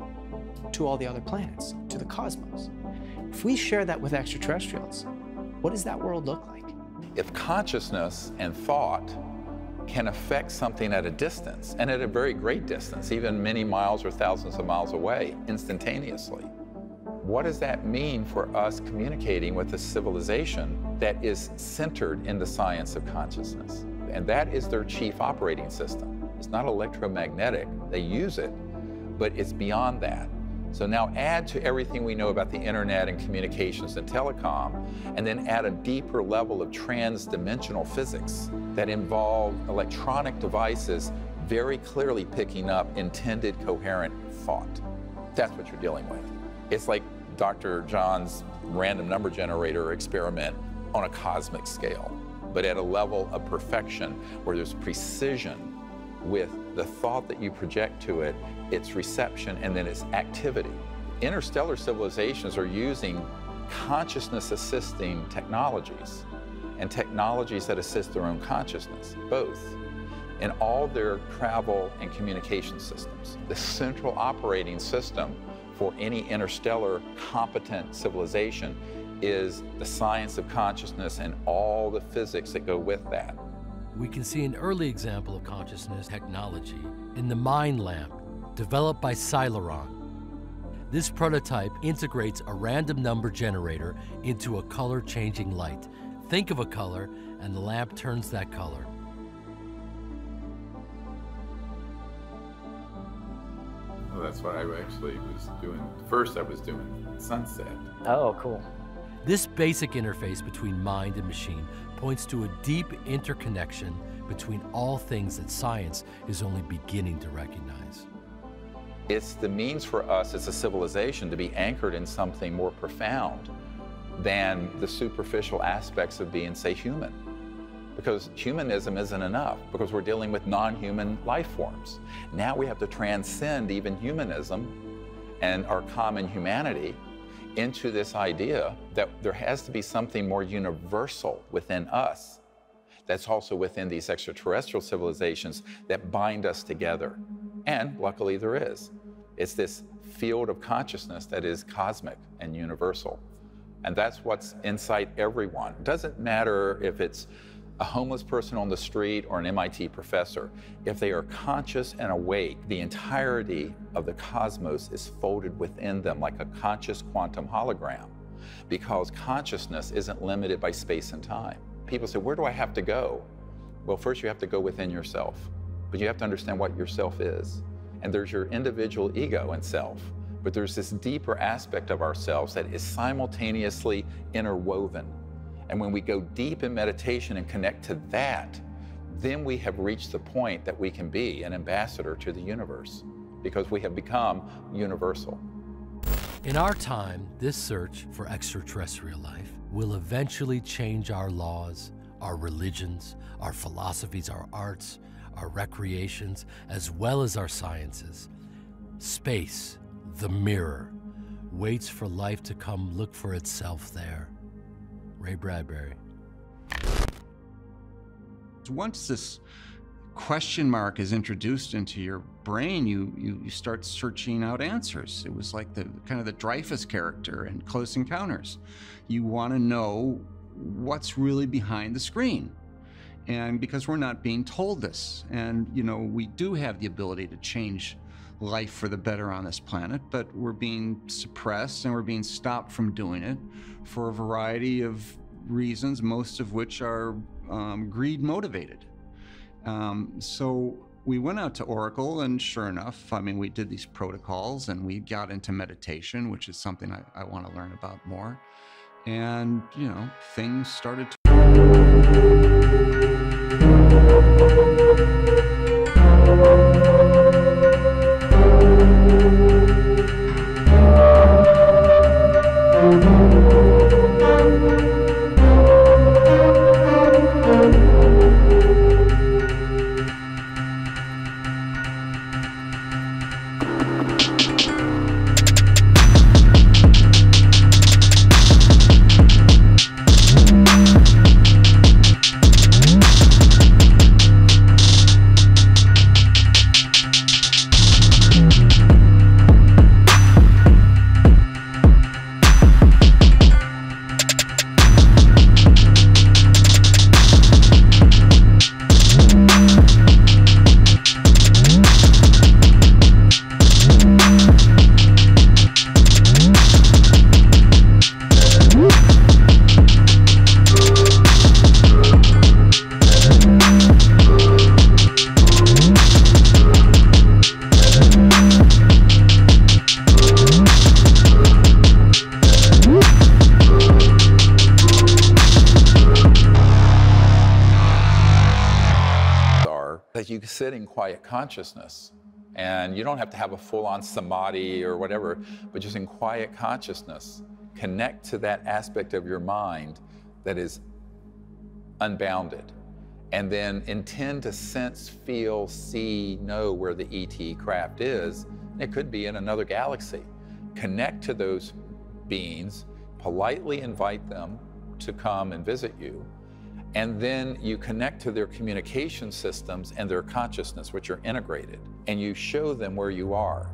to all the other planets, to the cosmos? If we share that with extraterrestrials, what does that world look like? If consciousness and thought can affect something at a distance, and at a very great distance, even many miles or thousands of miles away, instantaneously, what does that mean for us communicating with a civilization that is centered in the science of consciousness? And that is their chief operating system. It's not electromagnetic, they use it, but it's beyond that. So now add to everything we know about the internet and communications and telecom, and then add a deeper level of trans-dimensional physics that involve electronic devices very clearly picking up intended coherent thought. That's what you're dealing with. It's like Dr. John's random number generator experiment on a cosmic scale, but at a level of perfection where there's precision with the thought that you project to it, its reception, and then its activity. Interstellar civilizations are using consciousness-assisting technologies and technologies that assist their own consciousness, both, in all their travel and communication systems. The central operating system for any interstellar competent civilization is the science of consciousness and all the physics that go with that. we can see an early example of consciousness technology in the mind lamp, developed by Celeron. This prototype integrates a random number generator into a color-changing light. Think of a color, and the lamp turns that color. Well, that's what I actually was doing. First, I was doing sunset. Oh, cool. This basic interface between mind and machine points to a deep interconnection between all things that science is only beginning to recognize. It's the means for us as a civilization to be anchored in something more profound than the superficial aspects of being, say, human. Because humanism isn't enough, because we're dealing with non-human life forms. Now we have to transcend even humanism and our common humanity into this idea that there has to be something more universal within us that's also within these extraterrestrial civilizations that bind us together. And luckily there is. It's this field of consciousness that is cosmic and universal. And that's what's inside everyone. It doesn't matter if it's a homeless person on the street or an MIT professor. If they are conscious and awake, the entirety of the cosmos is folded within them like a conscious quantum hologram, because consciousness isn't limited by space and time. People say, where do I have to go? Well, first you have to go within yourself, but you have to understand what yourself is. And there's your individual ego and self, but there's this deeper aspect of ourselves that is simultaneously interwoven. And when we go deep in meditation and connect to that, then we have reached the point that we can be an ambassador to the universe, because we have become universal. In our time, this search for extraterrestrial life will eventually change our laws, our religions, our philosophies, our arts, our recreations, as well as our sciences. Space, the mirror, waits for life to come look for itself there. Ray Bradbury. Once this question mark is introduced into your brain, you start searching out answers. It was like the kind of the Dreyfus character in Close Encounters. You want to know what's really behind the screen. And because we're not being told this, and you know, we do have the ability to change life for the better on this planet, but we're being suppressed and we're being stopped from doing it for a variety of reasons, most of which are greed motivated. So we went out to Oracle, and sure enough, I mean, we did these protocols and we got into meditation, which is something I want to learn about more. And, you know, things started to you sit in quiet consciousness, and you don't have to have a full-on samadhi or whatever, but just in quiet consciousness, connect to that aspect of your mind that is unbounded, and then intend to sense, feel, see, know where the ET craft is. It could be in another galaxy. Connect to those beings, politely invite them to come and visit you, and then you connect to their communication systems and their consciousness, which are integrated, and you show them where you are.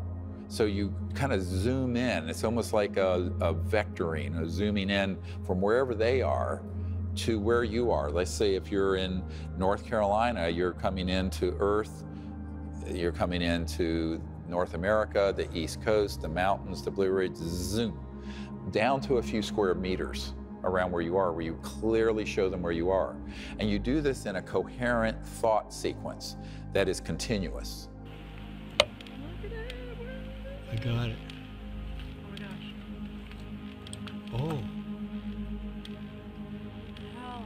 So you kind of zoom in. It's almost like a vectoring, a zooming in from wherever they are to where you are. Let's say if you're in North Carolina, you're coming into Earth, you're coming into North America, the East Coast, the mountains, the Blue Ridge, zoom, down to a few square meters around where you are, where you clearly show them where you are. And you do this in a coherent thought sequence that is continuous. I got it. Oh my gosh. Oh. Wow.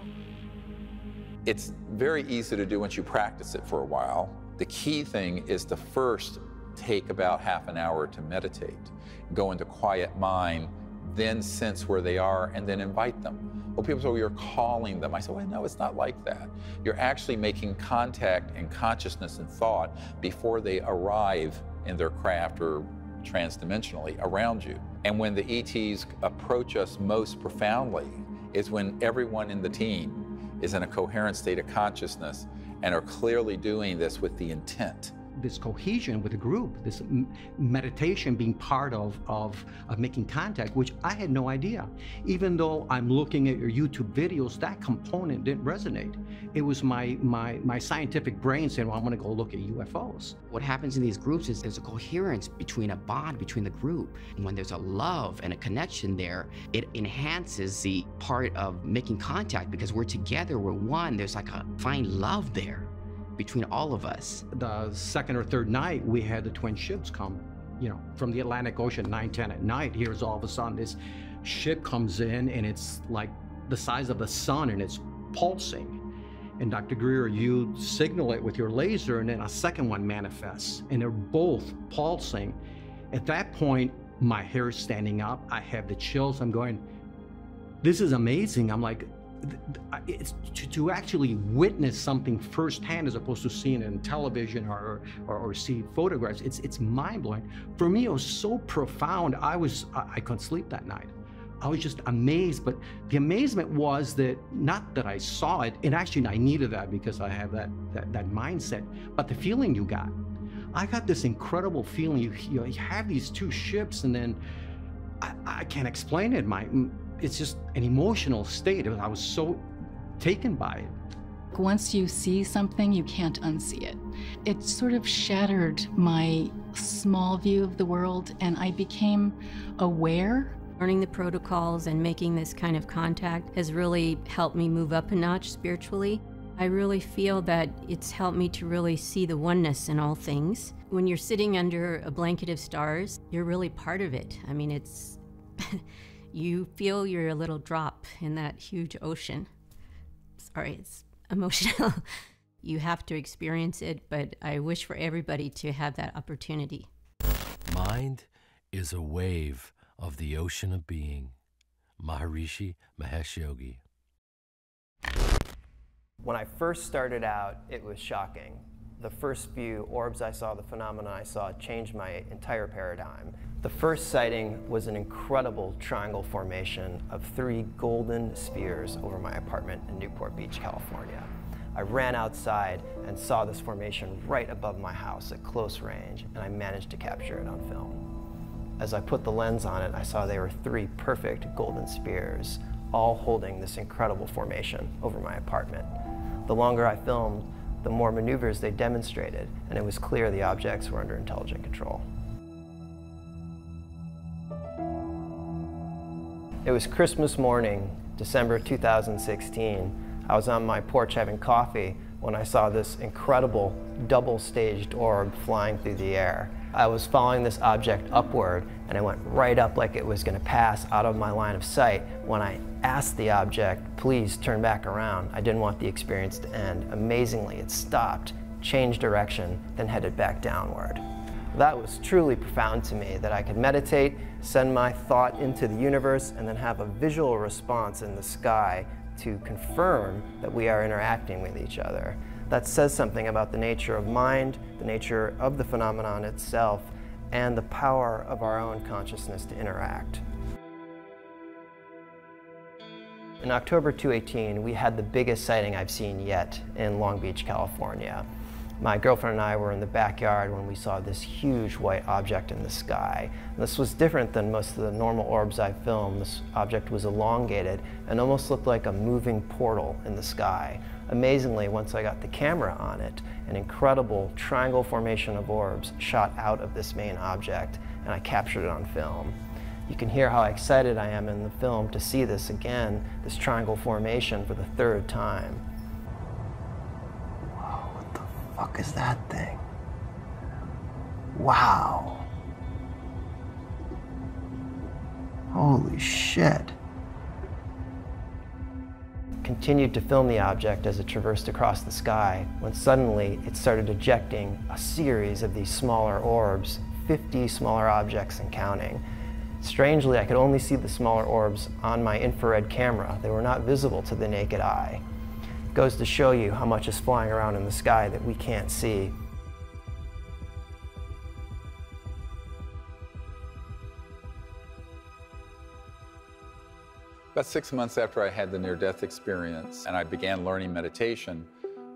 It's very easy to do once you practice it for a while. The key thing is to first take about half an hour to meditate, go into quiet mind, then sense where they are, and then invite them. Well, people say, well, you're calling them. I say, well, no, it's not like that. You're actually making contact and consciousness and thought before they arrive in their craft or transdimensionally around you. And when the ETs approach us most profoundly is when everyone in the team is in a coherent state of consciousness and are clearly doing this with the intent. This cohesion with the group, this meditation being part of making contact, which I had no idea. Even though I'm looking at your YouTube videos, that component didn't resonate. It was my scientific brain saying, well, I'm gonna go look at UFOs. What happens in these groups is there's a coherence between a bond between the group. And when there's a love and a connection there, it enhances the part of making contact because we're together, we're one, there's like a fine love there between all of us. The second or third night, we had the twin ships come, you know, from the Atlantic Ocean, 9:10 at night. Here's all of a sudden this ship comes in and it's like the size of the sun and it's pulsing. And Dr. Greer, you signal it with your laser and then a second one manifests and they're both pulsing. At that point, my hair is standing up. I have the chills. I'm going, this is amazing. I'm like, it's to actually witness something firsthand as opposed to seeing it in television or see photographs. It's mind-blowing. For me, it was so profound. I couldn't sleep that night. I was just amazed, but the amazement was that not that I saw it, and actually I needed that because I have that mindset, but the feeling you got. I got this incredible feeling. You have these two ships, and then I can't explain it. It's just an emotional state. I was so taken by it. Once you see something, you can't unsee it. It sort of shattered my small view of the world, and I became aware. Learning the protocols and making this kind of contact has really helped me move up a notch spiritually. I really feel that it's helped me to really see the oneness in all things. When you're sitting under a blanket of stars, you're really part of it. I mean, it's you feel you're a little drop in that huge ocean. Sorry, it's emotional. You have to experience it, but I wish for everybody to have that opportunity. Mind is a wave of the ocean of being. Maharishi Mahesh Yogi. When I first started out, it was shocking. The first few orbs I saw, the phenomena I saw, changed my entire paradigm. The first sighting was an incredible triangle formation of 3 golden spheres over my apartment in Newport Beach, California. I ran outside and saw this formation right above my house at close range, and I managed to capture it on film. As I put the lens on it, I saw they were 3 perfect golden spheres, all holding this incredible formation over my apartment. The longer I filmed, the more maneuvers they demonstrated, and it was clear the objects were under intelligent control. It was Christmas morning, December 2016. I was on my porch having coffee when I saw this incredible double-staged orb flying through the air. I was following this object upward, and it went right up like it was going to pass out of my line of sight. When I asked the object, please turn back around, I didn't want the experience to end. Amazingly, it stopped, changed direction, then headed back downward. That was truly profound to me, that I could meditate, send my thought into the universe, and then have a visual response in the sky to confirm that we are interacting with each other. That says something about the nature of mind, the nature of the phenomenon itself, and the power of our own consciousness to interact. In October 2018, we had the biggest sighting I've seen yet in Long Beach, California. My girlfriend and I were in the backyard when we saw this huge white object in the sky. And this was different than most of the normal orbs I filmed. This object was elongated and almost looked like a moving portal in the sky. Amazingly, once I got the camera on it, an incredible triangle formation of orbs shot out of this main object, and I captured it on film. You can hear how excited I am in the film to see this again, this triangle formation for the third time. Whoa, what the fuck is that thing? Wow. Holy shit. Continued to film the object as it traversed across the sky when suddenly it started ejecting a series of these smaller orbs, 50 smaller objects and counting. Strangely, I could only see the smaller orbs on my infrared camera. They were not visible to the naked eye. It goes to show you how much is flying around in the sky that we can't see. About 6 months after I had the near-death experience and I began learning meditation,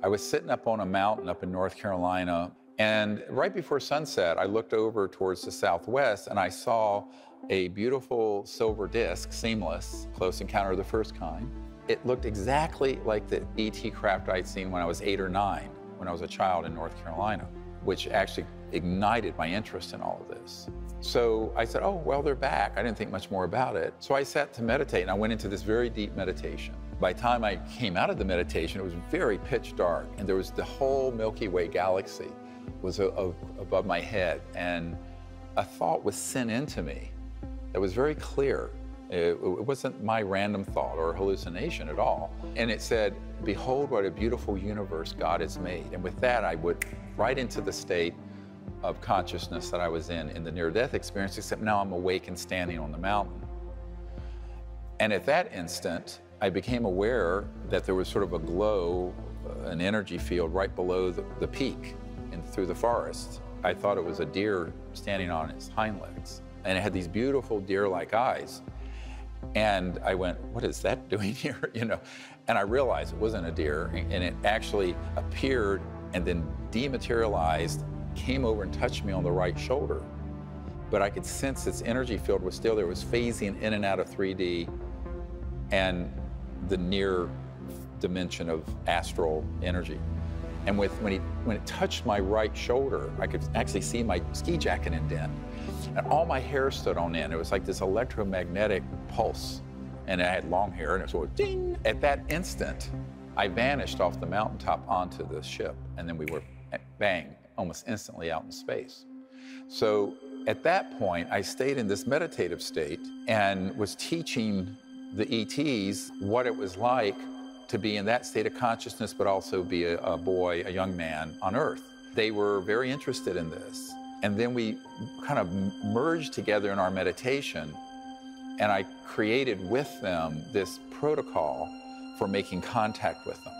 I was sitting up on a mountain up in North Carolina, and right before sunset, I looked over towards the southwest and I saw a beautiful silver disc, seamless, close encounter of the first kind. It looked exactly like the ET craft I'd seen when I was 8 or 9, when I was a child in North Carolina, which actually ignited my interest in all of this. So I said, oh, well, they're back. I didn't think much more about it. So I sat to meditate, and I went into this very deep meditation. By the time I came out of the meditation, it was very pitch dark, and there was the whole Milky Way galaxy was above my head, and a thought was sent into me that was very clear. It wasn't my random thought or hallucination at all. And it said, behold what a beautiful universe God has made. And with that, I went right into the state of consciousness that I was in the near-death experience, except now I'm awake and standing on the mountain. And at that instant, I became aware that there was sort of a glow, an energy field right below the peak and through the forest. I thought it was a deer standing on its hind legs. And it had these beautiful deer-like eyes. And I went, what is that doing here? You know, and I realized it wasn't a deer, and it actually appeared and then dematerialized, came over and touched me on the right shoulder. But I could sense its energy field was still there. It was phasing in and out of 3D and the near dimension of astral energy. And when it touched my right shoulder, I could actually see my ski jacket indent. And all my hair stood on end. It was like this electromagnetic pulse. And I had long hair, and it was sort of ding. At that instant, I vanished off the mountaintop onto the ship. And then we were, bang, almost instantly out in space. So at that point, I stayed in this meditative state and was teaching the ETs what it was like to be in that state of consciousness, but also be a boy, a young man on Earth. They were very interested in this. And then we kind of merged together in our meditation, and I created with them this protocol for making contact with them.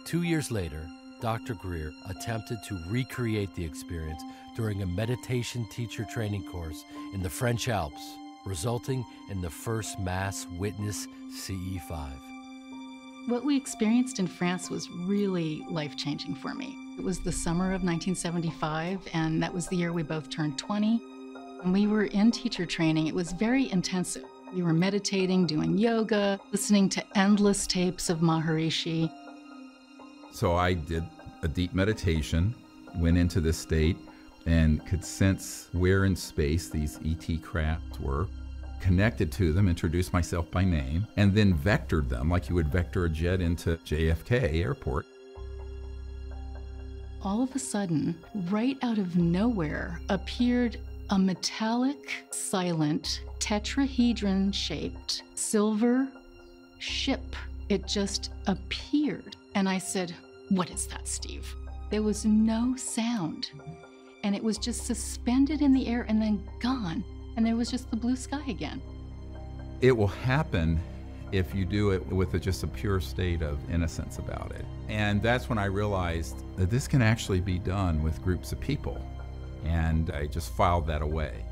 2 years later, Dr. Greer attempted to recreate the experience during a meditation teacher training course in the French Alps, resulting in the first mass witness CE5. What we experienced in France was really life-changing for me. It was the summer of 1975, and that was the year we both turned 20. When we were in teacher training, it was very intensive. We were meditating, doing yoga, listening to endless tapes of Maharishi. So I did a deep meditation, went into this state, and could sense where in space these ET crafts were, connected to them, introduced myself by name, and then vectored them like you would vector a jet into JFK Airport. All of a sudden, right out of nowhere, appeared a metallic, silent, tetrahedron-shaped silver ship. It just appeared. And I said, "What is that, Steve?" There was no sound. And it was just suspended in the air and then gone. And there was just the blue sky again. It will happen if you do it with just a pure state of innocence about it. And that's when I realized that this can actually be done with groups of people. And I just filed that away.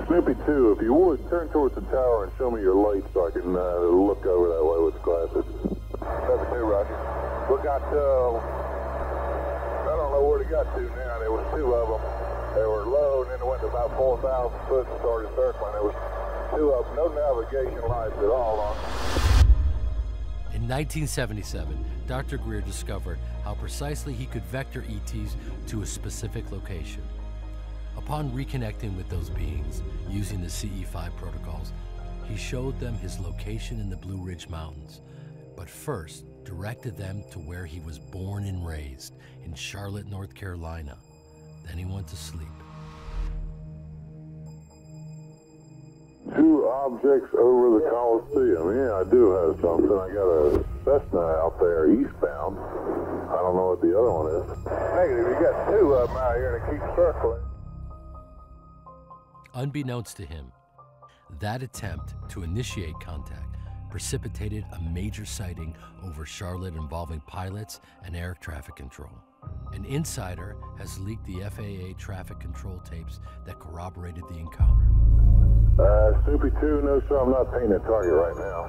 Snoopy 2, if you would, turn towards the tower and show me your light so I can look over that way with glasses. 72, Roger. We got, I don't know where they got to now. There was two of them. They were low, and then they went to about 4,000 foot and started circling. There was two of them, no navigation lights at all on them. In 1977, Dr. Greer discovered how precisely he could vector ETs to a specific location. Upon reconnecting with those beings using the CE5 protocols, he showed them his location in the Blue Ridge Mountains, but first directed them to where he was born and raised, in Charlotte, North Carolina. Then he went to sleep. Two objects over the Coliseum. Yeah, I do have something. I got a Cessna out there eastbound. I don't know what the other one is. Negative, you got two of them out here and they keep circling. Unbeknownst to him, that attempt to initiate contact precipitated a major sighting over Charlotte involving pilots and air traffic control. An insider has leaked the FAA traffic control tapes that corroborated the encounter. Snoopy 2, no sir, I'm not painting a target right now.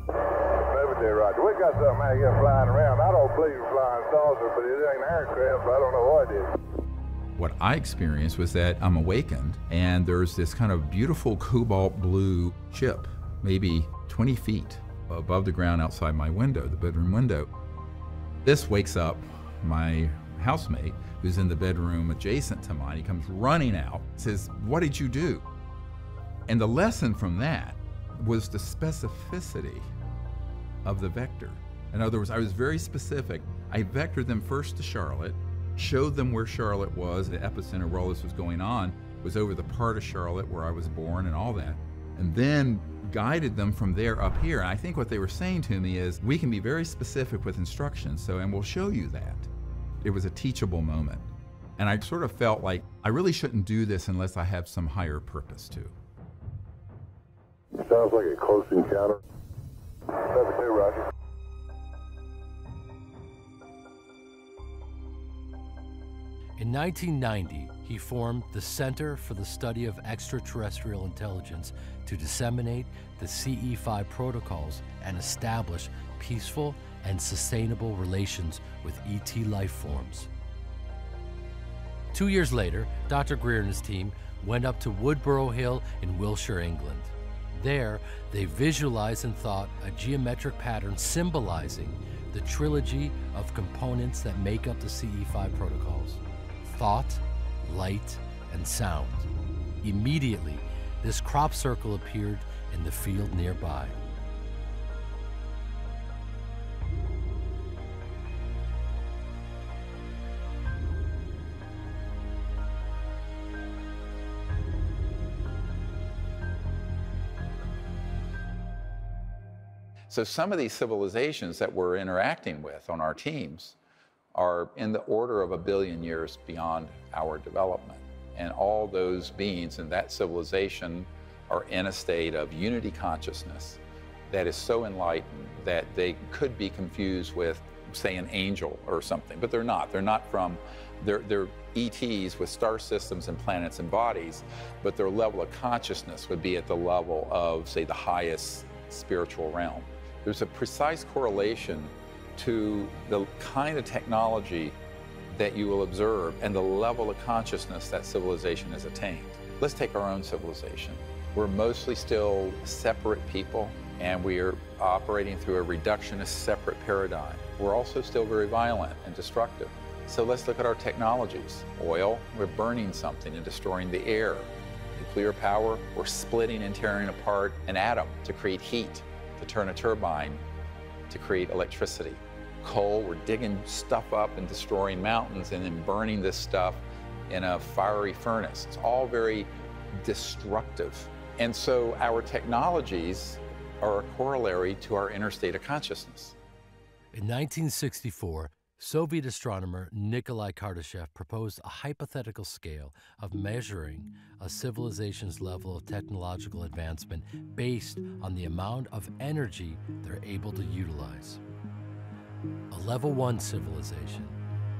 Maybe there, Roger. We got something out here flying around. I don't believe it's flying saucer, but it ain't aircraft, so I don't know what it is. What I experienced was that I'm awakened and there's this kind of beautiful cobalt blue ship, maybe 20 feet above the ground outside my window, the bedroom window. This wakes up my housemate who's in the bedroom adjacent to mine. He comes running out, says, "What did you do?" And the lesson from that was the specificity of the vector. In other words, I was very specific. I vectored them first to Charlotte, showed them where Charlotte was, the epicenter where all this was going on, was over the part of Charlotte where I was born and all that, and then guided them from there up here. And I think what they were saying to me is, we can be very specific with instructions, and we'll show you that. It was a teachable moment. And I sort of felt like I really shouldn't do this unless I have some higher purpose to. Sounds like a close encounter. 72, Roger. In 1990, he formed the Center for the Study of Extraterrestrial Intelligence to disseminate the CE5 protocols and establish peaceful and sustainable relations with ET life forms. 2 years later, Dr. Greer and his team went up to Woodborough Hill in Wiltshire, England. There, they visualized and thought a geometric pattern symbolizing the trilogy of components that make up the CE5 protocols: thought, light, and sound. Immediately, this crop circle appeared in the field nearby. So some of these civilizations that we're interacting with on our teams are in the order of 1 billion years beyond our development. And all those beings in that civilization are in a state of unity consciousness that is so enlightened that they could be confused with, say, an angel or something, but they're not. They're not from, they're ETs with star systems and planets and bodies, but their level of consciousness would be at the level of, say, the highest spiritual realm. There's a precise correlation to the kind of technology that you will observe and the level of consciousness that civilization has attained. Let's take our own civilization. We're mostly still separate people, and we are operating through a reductionist separate paradigm. We're also still very violent and destructive. So let's look at our technologies. Oil, we're burning something and destroying the air. Nuclear power, we're splitting and tearing apart an atom to create heat, to turn a turbine, to create electricity. Coal, we're digging stuff up and destroying mountains and then burning this stuff in a fiery furnace. It's all very destructive. And so our technologies are a corollary to our inner state of consciousness. In 1964, Soviet astronomer Nikolai Kardashev proposed a hypothetical scale of measuring a civilization's level of technological advancement based on the amount of energy they're able to utilize. A level 1 civilization,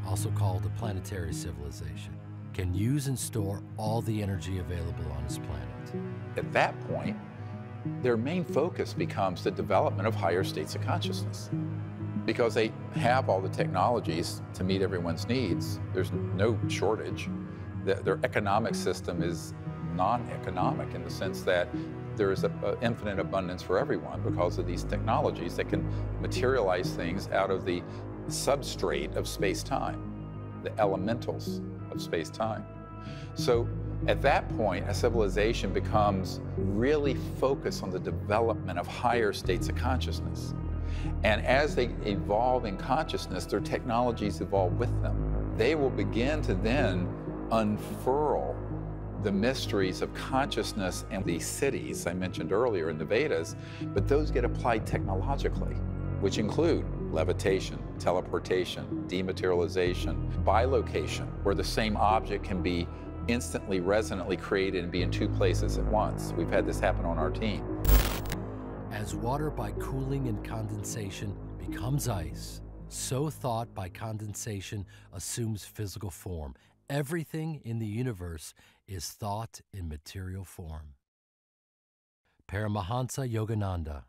also called a planetary civilization, can use and store all the energy available on its planet. At that point, their main focus becomes the development of higher states of consciousness. Because they have all the technologies to meet everyone's needs. There's no shortage. Their economic system is non-economic in the sense that there is an infinite abundance for everyone because of these technologies that can materialize things out of the substrate of space-time, the elementals of space-time. So at that point, a civilization becomes really focused on the development of higher states of consciousness. And as they evolve in consciousness, their technologies evolve with them. They will begin to then unfurl the mysteries of consciousness and the cities I mentioned earlier in the Vedas, but those get applied technologically, which include levitation, teleportation, dematerialization, bilocation, where the same object can be instantly, resonantly created and be in two places at once. We've had this happen on our team. As water by cooling and condensation becomes ice, so thought by condensation assumes physical form. Everything in the universe is thought in material form. Paramahansa Yogananda.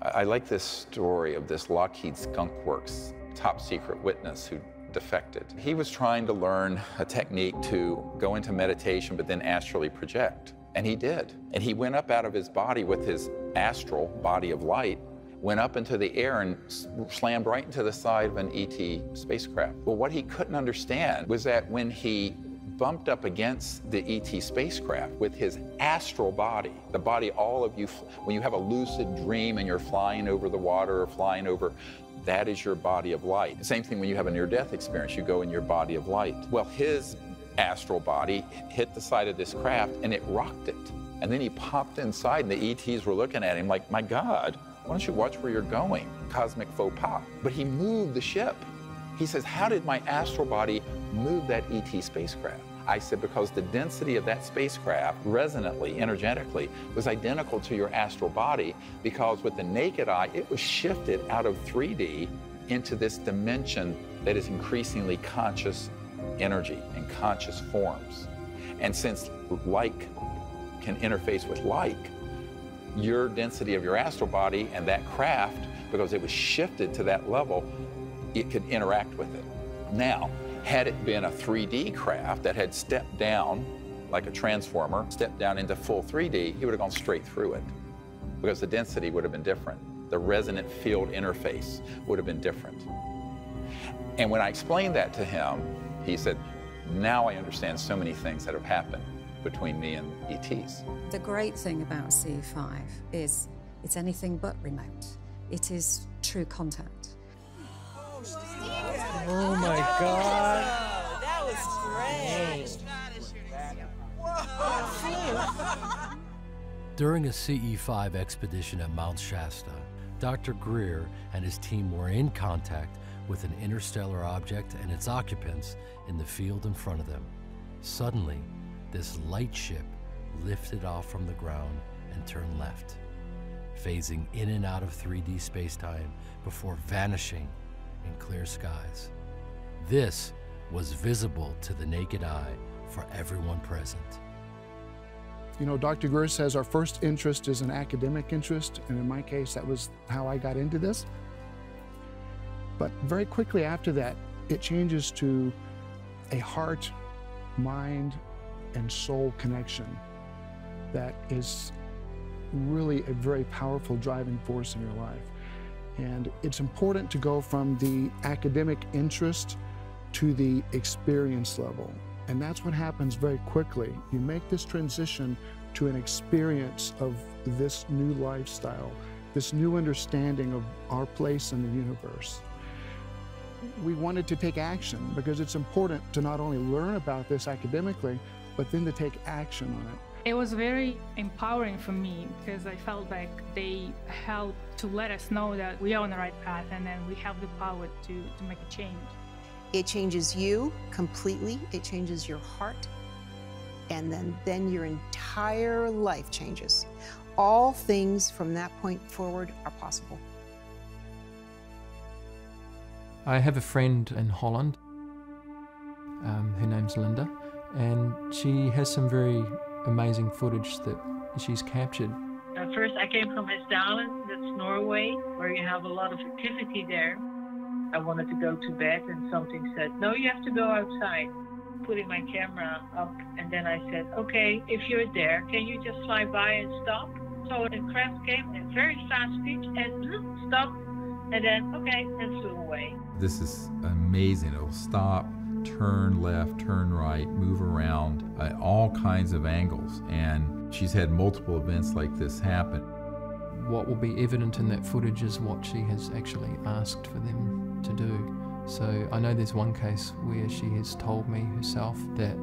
I like this story of this Lockheed Skunk Works top secret witness who defected. He was trying to learn a technique to go into meditation but then astrally project. And he did. And he went up out of his body with his astral body of light, went up into the air and slammed right into the side of an ET spacecraft. Well, what he couldn't understand was that when he bumped up against the ET spacecraft with his astral body, the body all of you, when you have a lucid dream and you're flying over the water or flying over, that is your body of light. Same thing when you have a near-death experience, you go in your body of light. Well, his astral body hit the side of this craft and it rocked it. And then he popped inside and the ETs were looking at him like, my God, why don't you watch where you're going? Cosmic faux pas. But he moved the ship. He says, how did my astral body move that ET spacecraft? I said, because the density of that spacecraft, resonantly, energetically, was identical to your astral body, because with the naked eye, it was shifted out of 3D into this dimension that is increasingly conscious energy and conscious forms. And since like can interface with like, your density of your astral body and that craft, because it was shifted to that level, it could interact with it. Now, had it been a 3D craft that had stepped down, like a transformer, stepped down into full 3D, he would have gone straight through it, because the density would have been different. The resonant field interface would have been different. And when I explained that to him, he said, now I understand so many things that have happened between me and ETs. The great thing about CE5 is it's anything but remote. It is true contact. Oh my God. That was great. During a CE5 expedition at Mount Shasta, Dr. Greer and his team were in contact with an interstellar object and its occupants in the field in front of them. Suddenly, this light ship lifted off from the ground and turned left, phasing in and out of 3D spacetime before vanishing in clear skies. This was visible to the naked eye for everyone present. You know, Dr. Greer says our first interest is an academic interest, and in my case, that was how I got into this. But very quickly after that, it changes to a heart, mind, and soul connection that is really a very powerful driving force in your life. And it's important to go from the academic interest to the experience level. And that's what happens very quickly. You make this transition to an experience of this new lifestyle, this new understanding of our place in the universe. We wanted to take action because it's important to not only learn about this academically, but then to take action on it. It was very empowering for me because I felt like they helped to let us know that we are on the right path and then we have the power to make a change. It changes you completely, it changes your heart, and then your entire life changes. All things from that point forward are possible. I have a friend in Holland, her name's Linda, and she has some very amazing footage that she's captured. First, I came from Hesdalen, that's Norway, where you have a lot of activity there. I wanted to go to bed, and something said, no, you have to go outside. Putting my camera up, and then I said, okay, if you're there, can you just fly by and stop? So the craft came at very fast speed and stopped, and then, okay, and flew away. This is amazing. It'll stop, turn left, turn right, move around at all kinds of angles. And she's had multiple events like this happen. What will be evident in that footage is what she has actually asked for them to do. So I know there's one case where she has told me herself that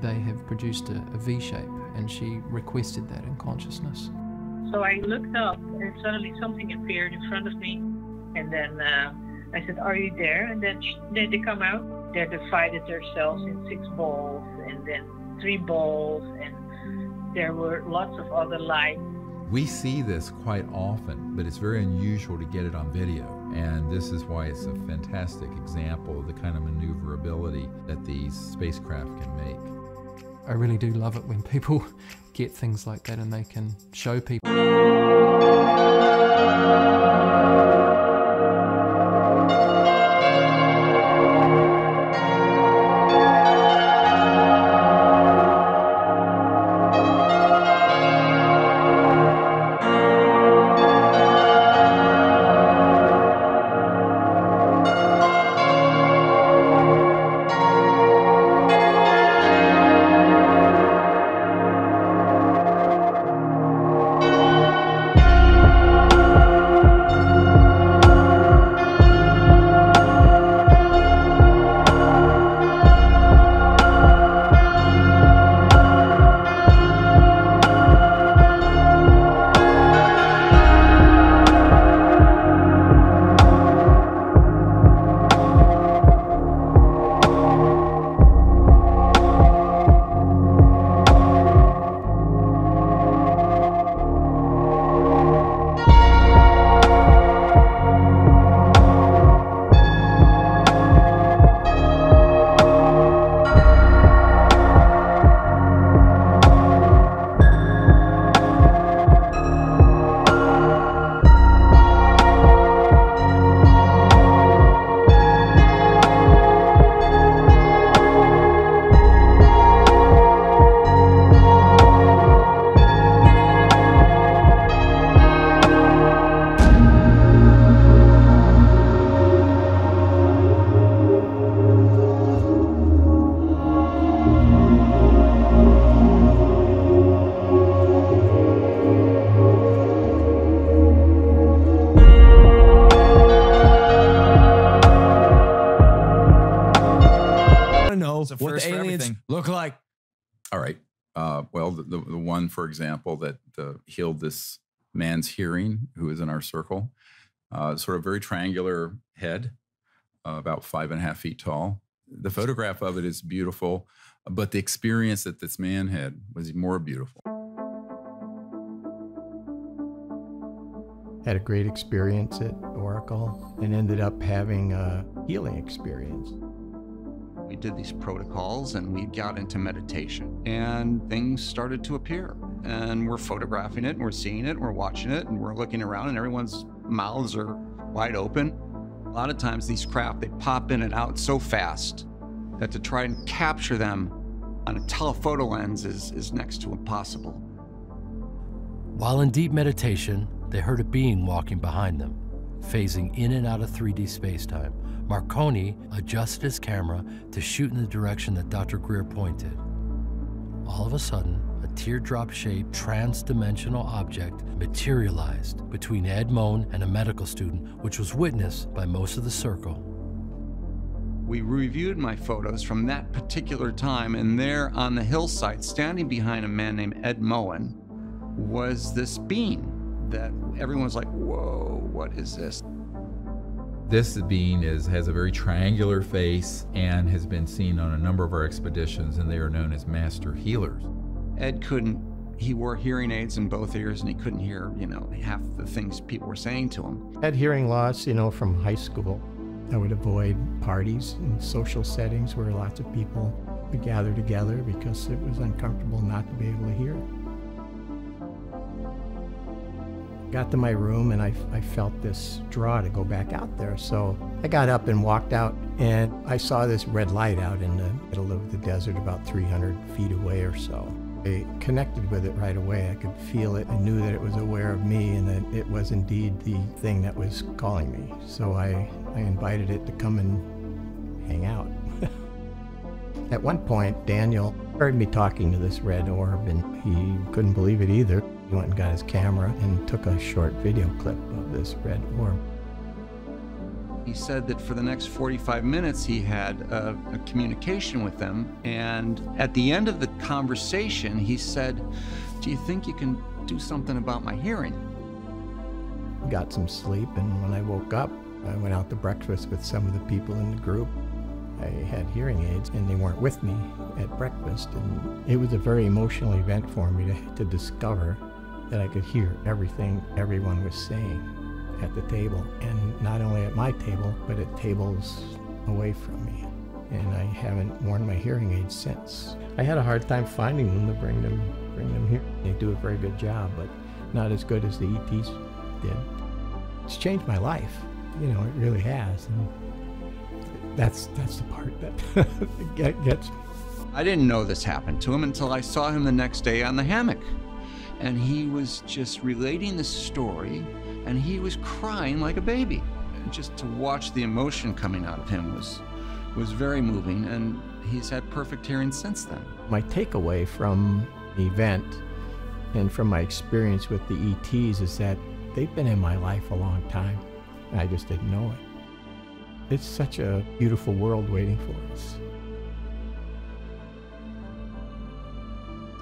they have produced a V shape, and she requested that in consciousness. So I looked up, and suddenly something appeared in front of me. And then I said, are you there? And then they come out. They divided themselves in 6 balls, and then 3 balls, and there were lots of other lights. We see this quite often, but it's very unusual to get it on video. And this is why it's a fantastic example of the kind of maneuverability that these spacecraft can make. I really do love it when people get things like that and they can show people. What the aliens look like. All right. Well, the one, for example, that healed this man's hearing, who is in our circle, sort of very triangular head, about 5.5 feet tall. The photograph of it is beautiful, but the experience that this man had was more beautiful. Had a great experience at Oracle and ended up having a healing experience. We did these protocols and we got into meditation and things started to appear. And we're photographing it and we're seeing it and we're watching it and we're looking around and everyone's mouths are wide open. A lot of times these craft, they pop in and out so fast that to try and capture them on a telephoto lens is next to impossible. While in deep meditation, they heard a being walking behind them, phasing in and out of 3D spacetime. Marconi adjusted his camera to shoot in the direction that Dr. Greer pointed. All of a sudden, a teardrop-shaped, trans-dimensional object materialized between Ed Moen and a medical student, which was witnessed by most of the circle. We reviewed my photos from that particular time, and there on the hillside, standing behind a man named Ed Moen, was this being that everyone's like, whoa, what is this? This being has a very triangular face and has been seen on a number of our expeditions, and they are known as master healers. Ed he wore hearing aids in both ears and he couldn't hear, half the things people were saying to him. Had hearing loss, from high school. I would avoid parties and social settings where lots of people, to gather together because it was uncomfortable not to be able to hear. Got to my room and I felt this draw to go back out there. So I got up and walked out, and I saw this red light out in the middle of the desert about 300 feet away or so. I connected with it right away. I could feel it. I knew that it was aware of me and that it was indeed the thing that was calling me. So I invited it to come and hang out. At one point, Daniel heard me talking to this red orb, and he couldn't believe it either. He went and got his camera and took a short video clip of this red orb. He said that for the next 45 minutes he had a communication with them, and at the end of the conversation he said, "Do you think you can do something about my hearing?" Got some sleep, and when I woke up, I went out to breakfast with some of the people in the group. I had hearing aids, and they weren't with me at breakfast, and it was a very emotional event for me to discover that I could hear everything everyone was saying at the table, and not only at my table, but at tables away from me. And I haven't worn my hearing aids since. I had a hard time finding them to bring them here. They do a very good job, but not as good as the ETs did. It's changed my life, you know, it really has. And that's the part that gets me. I didn't know this happened to him until I saw him the next day on the hammock. And he was just relating the story, and he was crying like a baby. And just to watch the emotion coming out of him was very moving, and he's had perfect hearing since then. My takeaway from the event and from my experience with the ETs is that they've been in my life a long time, and I just didn't know it. It's such a beautiful world waiting for us.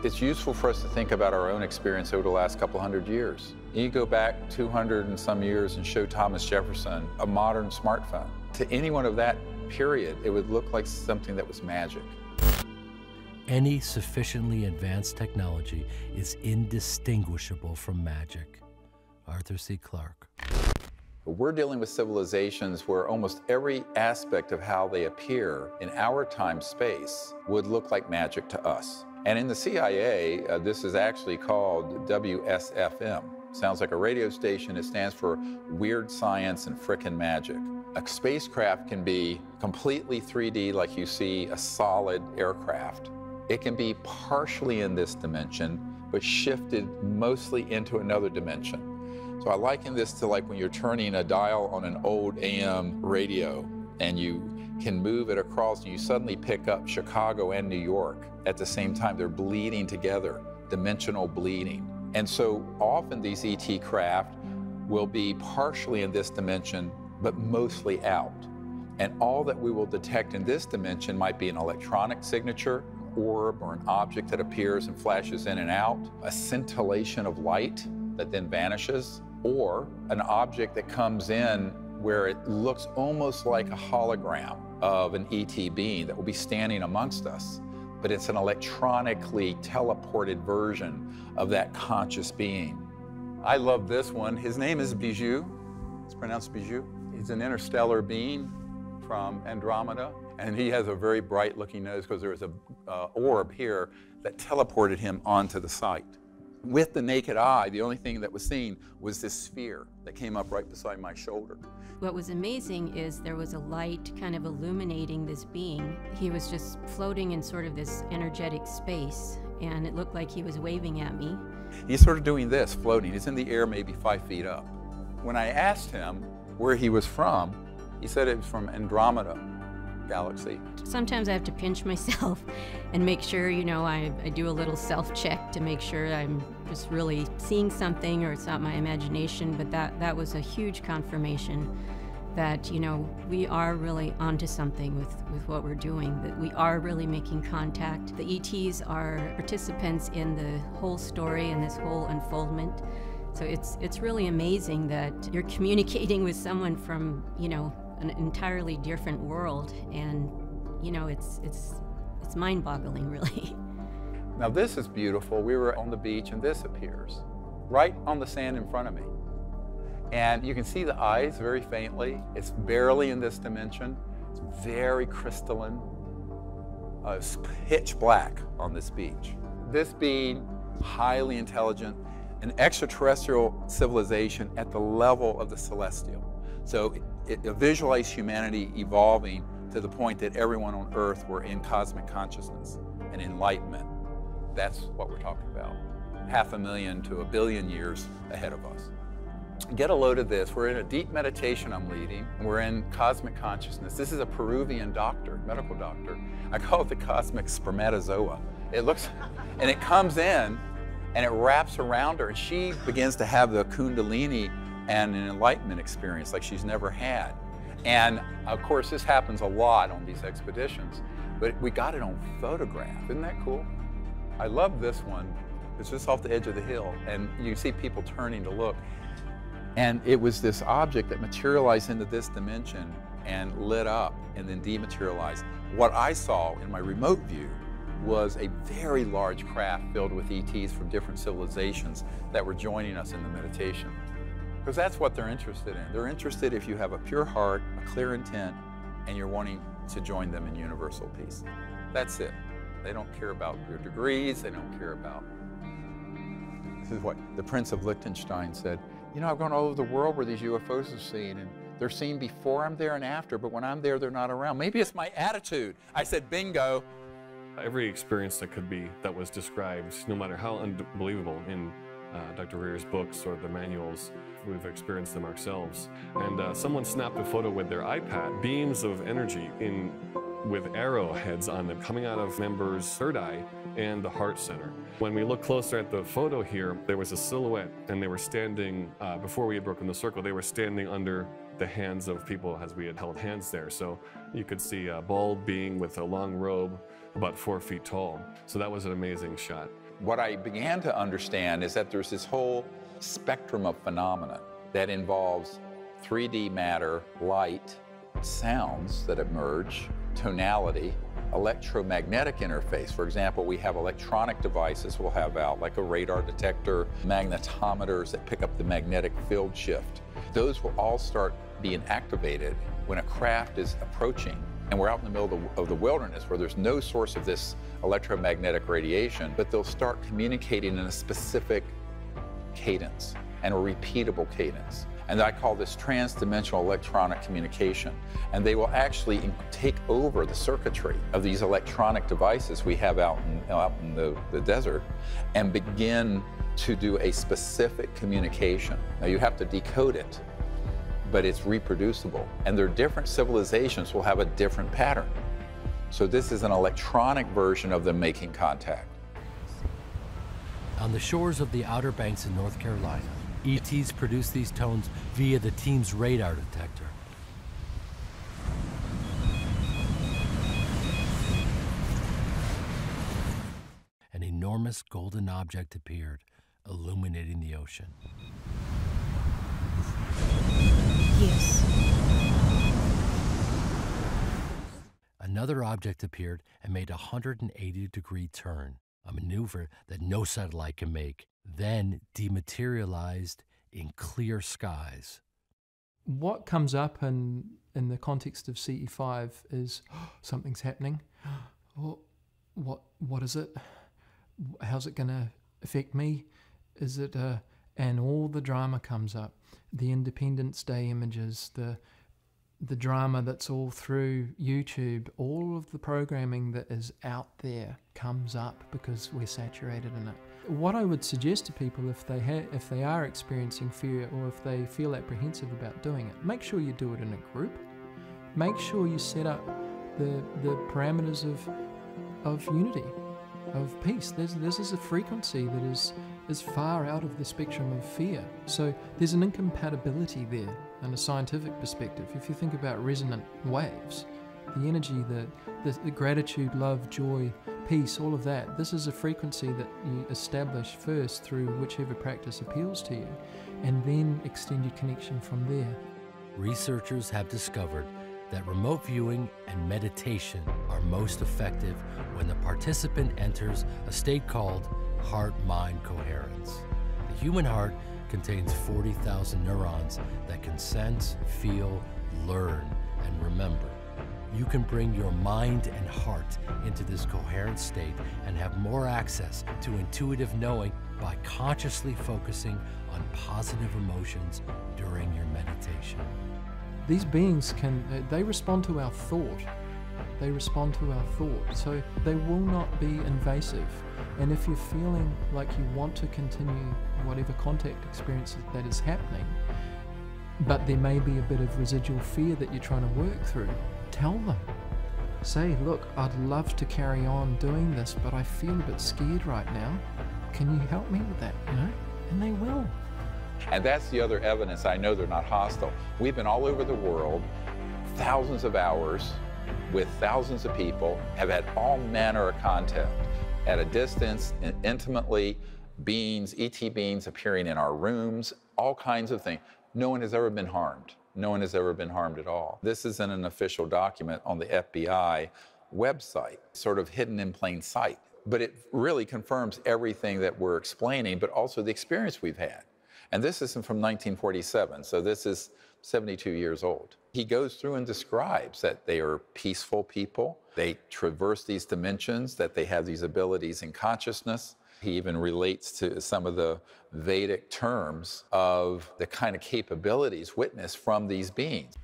It's useful for us to think about our own experience over the last couple hundred years. You go back 200 and some years and show Thomas Jefferson a modern smartphone. To anyone of that period, it would look like something that was magic. Any sufficiently advanced technology is indistinguishable from magic. Arthur C. Clarke. We're dealing with civilizations where almost every aspect of how they appear in our time-space would look like magic to us. And in the CIA, this is actually called WSFM. Sounds like a radio station. It stands for Weird Science and Frickin' Magic. A spacecraft can be completely 3D, like you see a solid aircraft. It can be partially in this dimension, but shifted mostly into another dimension. So I liken this to like when you're turning a dial on an old AM radio, and you can move it across, and you suddenly pick up Chicago and New York at the same time. They're bleeding together, dimensional bleeding. And so often these ET craft will be partially in this dimension, but mostly out. And all that we will detect in this dimension might be an electronic signature, orb, or an object that appears and flashes in and out, a scintillation of light that then vanishes, or an object that comes in where it looks almost like a hologram of an ET being that will be standing amongst us, but it's an electronically teleported version of that conscious being. I love this one. His name is Bijou. It's pronounced Bijou. He's an interstellar being from Andromeda, and he has a very bright looking nose because there was an orb here that teleported him onto the site. With the naked eye, the only thing that was seen was this sphere that came up right beside my shoulder. What was amazing is there was a light kind of illuminating this being. He was just floating in sort of this energetic space, and it looked like he was waving at me. He's sort of doing this, floating. He's in the air maybe 5 feet up. When I asked him where he was from, he said it was from Andromeda galaxy. Sometimes I have to pinch myself and make sure, you know, I do a little self-check to make sure I'm just really seeing something or it's not my imagination, but that was a huge confirmation that, you know, we are really onto something with what we're doing, that we are really making contact. The ETs are participants in the whole story and this whole unfoldment. So it's really amazing that you're communicating with someone from, you know, an entirely different world, and you know, it's mind-boggling, really. Now this is beautiful. We were on the beach and this appears right on the sand in front of me. And you can see the eyes very faintly. It's barely in this dimension. It's very crystalline. It's pitch black on this beach. This being highly intelligent, an extraterrestrial civilization at the level of the celestial. So it visualized humanity evolving to the point that everyone on Earth were in cosmic consciousness and enlightenment. That's what we're talking about. 500,000 to 1 billion years ahead of us. Get a load of this. We're in a deep meditation I'm leading. We're in cosmic consciousness. This is a Peruvian doctor, medical doctor. I call it the cosmic spermatozoa. It looks, and it comes in and it wraps around her and she begins to have the kundalini and an enlightenment experience like she's never had. And of course, this happens a lot on these expeditions, but we got it on photograph. Isn't that cool? I love this one. It's just off the edge of the hill and you see people turning to look. And it was this object that materialized into this dimension and lit up and then dematerialized. What I saw in my remote view was a very large craft filled with ETs from different civilizations that were joining us in the meditation. Because that's what they're interested in. They're interested if you have a pure heart, a clear intent, and you're wanting to join them in universal peace. That's it. They don't care about your degrees, they don't care about... This is what the Prince of Liechtenstein said. You know, I've gone all over the world where these UFOs are seen, and they're seen before I'm there and after, but when I'm there, they're not around. Maybe it's my attitude. I said, bingo. Every experience that was described, no matter how unbelievable in Dr. Greer's books or the manuals, we've experienced them ourselves. And someone snapped a photo with their iPad, beams of energy with arrowheads on them coming out of members' third eye and the heart center. When we look closer at the photo here, there was a silhouette and they were standing, before we had broken the circle, they were standing under the hands of people as we had held hands there. So you could see a bald being with a long robe, about 4 feet tall. So that was an amazing shot. What I began to understand is that there's this whole spectrum of phenomena that involves 3D matter, light, sounds that emerge, tonality, electromagnetic interface. For example, we have electronic devices we'll have out, like a radar detector, magnetometers that pick up the magnetic field shift. Those will all start being activated when a craft is approaching. And we're out in the middle of the wilderness where there's no source of this electromagnetic radiation, but they'll start communicating in a specific cadence and a repeatable cadence. And I call this trans-dimensional electronic communication. And they will actually take over the circuitry of these electronic devices we have out in the desert and begin to do a specific communication. Now you have to decode it, but it's reproducible. And their different civilizations will have a different pattern. So this is an electronic version of them making contact. On the shores of the Outer Banks in North Carolina, ETs produce these tones via the team's radar detector. An enormous golden object appeared, illuminating the ocean. Yes. Another object appeared and made a 180-degree turn, a maneuver that no satellite can make, then dematerialized in clear skies. What comes up in the context of CE5 is something's happening. What is it? How's it going to affect me? Is it and all the drama comes up. The Independence Day images, the drama that's all through YouTube, all of the programming that is out there comes up because we're saturated in it. What I would suggest to people if they are experiencing fear or if they feel apprehensive about doing it, make sure you do it in a group. Make sure you set up the parameters of unity, of peace. This is a frequency that is far out of the spectrum of fear. So there's an incompatibility there in a scientific perspective. If you think about resonant waves, the energy, the gratitude, love, joy, peace, all of that, this is a frequency that you establish first through whichever practice appeals to you, and then extend your connection from there. Researchers have discovered that remote viewing and meditation are most effective when the participant enters a state called heart-mind coherence. The human heart contains 40,000 neurons that can sense, feel, learn, and remember. you can bring your mind and heart into this coherent state and have more access to intuitive knowing by consciously focusing on positive emotions during your meditation. These beings they respond to our thought. They respond to our thought, so they will not be invasive. And if you're feeling like you want to continue whatever contact experience that is happening, but there may be a bit of residual fear that you're trying to work through, tell them. Say, look, I'd love to carry on doing this, but I feel a bit scared right now. Can you help me with that, you know? And they will. And that's the other evidence I know they're not hostile. We've been all over the world, thousands of hours, with thousands of people, have had all manner of contact at a distance, intimately, beings, ET beings appearing in our rooms, all kinds of things. No one has ever been harmed. No one has ever been harmed at all. This isn't an official document on the FBI website, sort of hidden in plain sight. But it really confirms everything that we're explaining, but also the experience we've had. And this isn't from 1947, so this is 72 years old. He goes through and describes that they are peaceful people, they traverse these dimensions, that they have these abilities in consciousness. He even relates to some of the Vedic terms of the kind of capabilities witnessed from these beings.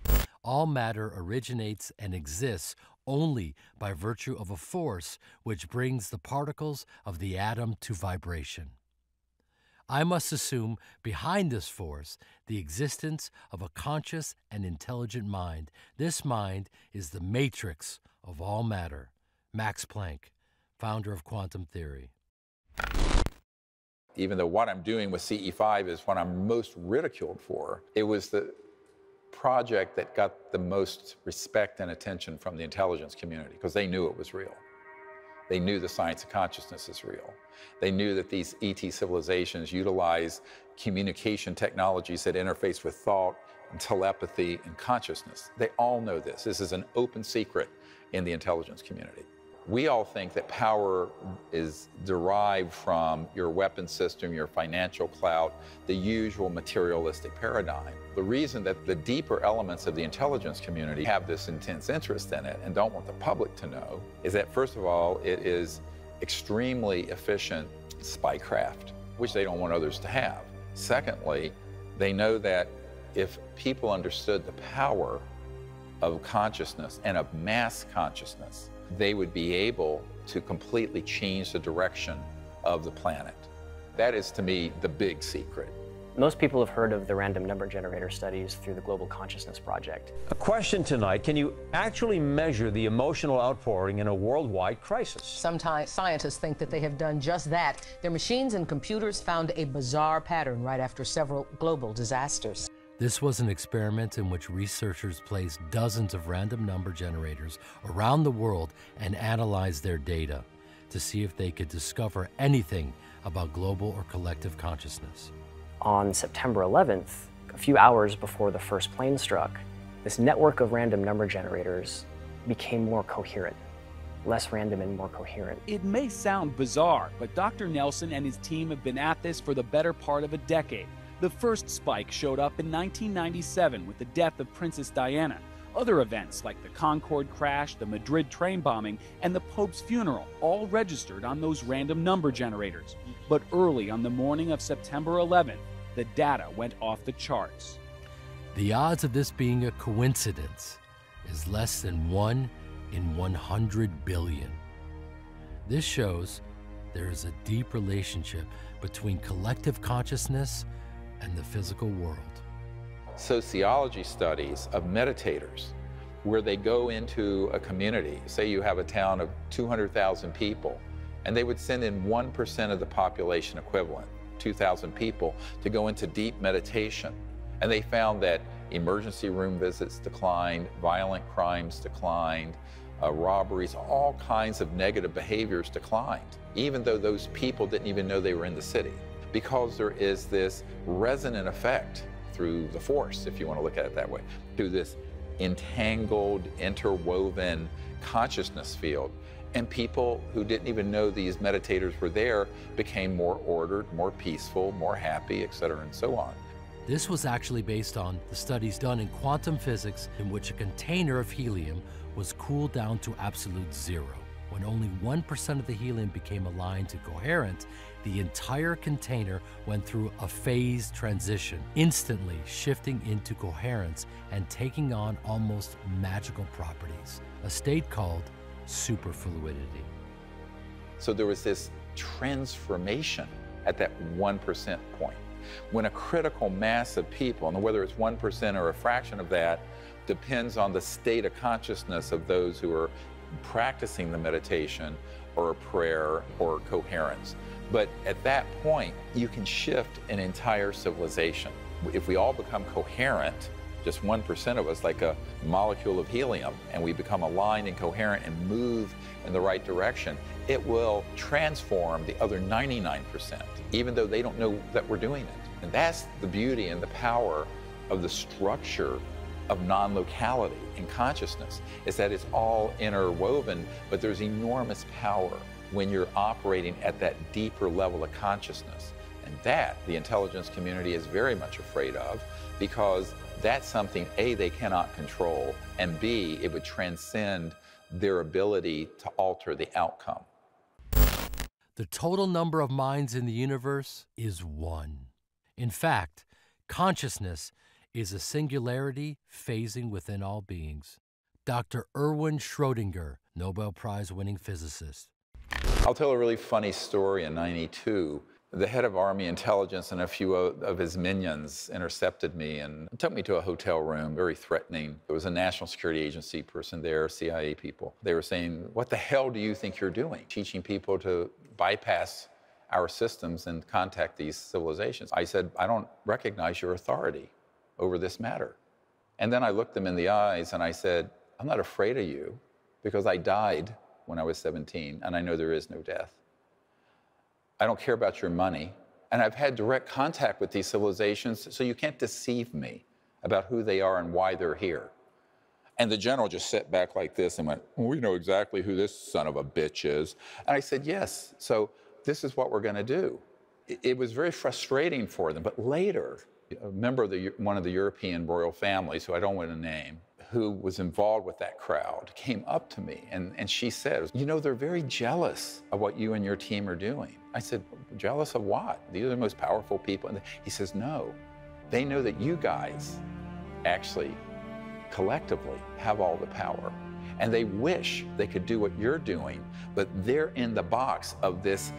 All matter originates and exists only by virtue of a force which brings the particles of the atom to vibration. I must assume behind this force the existence of a conscious and intelligent mind. This mind is the matrix of all matter. Max Planck, founder of quantum theory. Even though what I'm doing with CE5 is what I'm most ridiculed for, it was the project that got the most respect and attention from the intelligence community because they knew it was real. They knew the science of consciousness is real. They knew that these ET civilizations utilize communication technologies that interface with thought and telepathy and consciousness. They all know this. This is an open secret in the intelligence community. We all think that power is derived from your weapon system, your financial clout, the usual materialistic paradigm. The reason that the deeper elements of the intelligence community have this intense interest in it and don't want the public to know is that, first of all, it is extremely efficient spycraft, which they don't want others to have. Secondly, they know that if people understood the power of consciousness and of mass consciousness, they would be able to completely change the direction of the planet. That is, to me, the big secret. Most people have heard of the random number generator studies through the Global Consciousness Project. A question tonight, can you actually measure the emotional outpouring in a worldwide crisis? Sometimes scientists think that they have done just that. Their machines and computers found a bizarre pattern right after several global disasters. This was an experiment in which researchers placed dozens of random number generators around the world and analyzed their data to see if they could discover anything about global or collective consciousness. On September 11th, a few hours before the first plane struck, this network of random number generators became more coherent, less random and more coherent. It may sound bizarre, but Dr. Nelson and his team have been at this for the better part of a decade. The first spike showed up in 1997 with the death of Princess Diana. Other events like the Concorde crash, the Madrid train bombing, and the Pope's funeral all registered on those random number generators. But early on the morning of September 11th, the data went off the charts. The odds of this being a coincidence is less than 1 in 100 billion. This shows there is a deep relationship between collective consciousness and the physical world. Sociology studies of meditators, where they go into a community, say you have a town of 200,000 people, and they would send in 1% of the population equivalent, 2,000 people, to go into deep meditation. And they found that emergency room visits declined, violent crimes declined, robberies, all kinds of negative behaviors declined, even though those people didn't even know they were in the city. Because there is this resonant effect through the force, if you want to look at it that way, through this entangled, interwoven consciousness field. And people who didn't even know these meditators were there became more ordered, more peaceful, more happy, etc., and so on. This was actually based on the studies done in quantum physics in which a container of helium was cooled down to absolute zero. When only 1% of the helium became aligned to coherent, the entire container went through a phase transition, instantly shifting into coherence and taking on almost magical properties, a state called superfluidity. So there was this transformation at that 1% point. When a critical mass of people, and whether it's 1% or a fraction of that, depends on the state of consciousness of those who are practicing the meditation or a prayer or coherence. But at that point, you can shift an entire civilization. If we all become coherent, just 1% of us, like a molecule of helium, and we become aligned and coherent and move in the right direction, it will transform the other 99%, even though they don't know that we're doing it. And that's the beauty and the power of the structure of non-locality in consciousness, is that it's all interwoven, but there's enormous power when you're operating at that deeper level of consciousness. And that the intelligence community is very much afraid of, because that's something, A, they cannot control, and B, it would transcend their ability to alter the outcome. The total number of minds in the universe is 1. In fact, consciousness is a singularity phasing within all beings. Dr. Erwin Schrödinger, Nobel Prize-winning physicist. I'll tell a really funny story. In '92, the head of Army intelligence and a few of his minions intercepted me and took me to a hotel room, very threatening. There was a National Security Agency person there, CIA people. They were saying, "What the hell do you think you're doing? Teaching people to bypass our systems and contact these civilizations." I said, "I don't recognize your authority over this matter." And then I looked them in the eyes and I said, "I'm not afraid of you, because I died when I was 17 and I know there is no death. I don't care about your money, and I've had direct contact with these civilizations, so you can't deceive me about who they are and why they're here." And the general just sat back like this and went, "Well, we know exactly who this son of a bitch is." And I said, "Yes, so this is what we're going to do." It was very frustrating for them, but later, a member of one of the European royal families, who I don't want to name, who was involved with that crowd, came up to me and she said, "You know, they're very jealous of what you and your team are doing." I said, "Jealous of what? These are the most powerful people." And he says, "No, they know that you guys actually collectively have all the power, and they wish they could do what you're doing, but they're in the box of this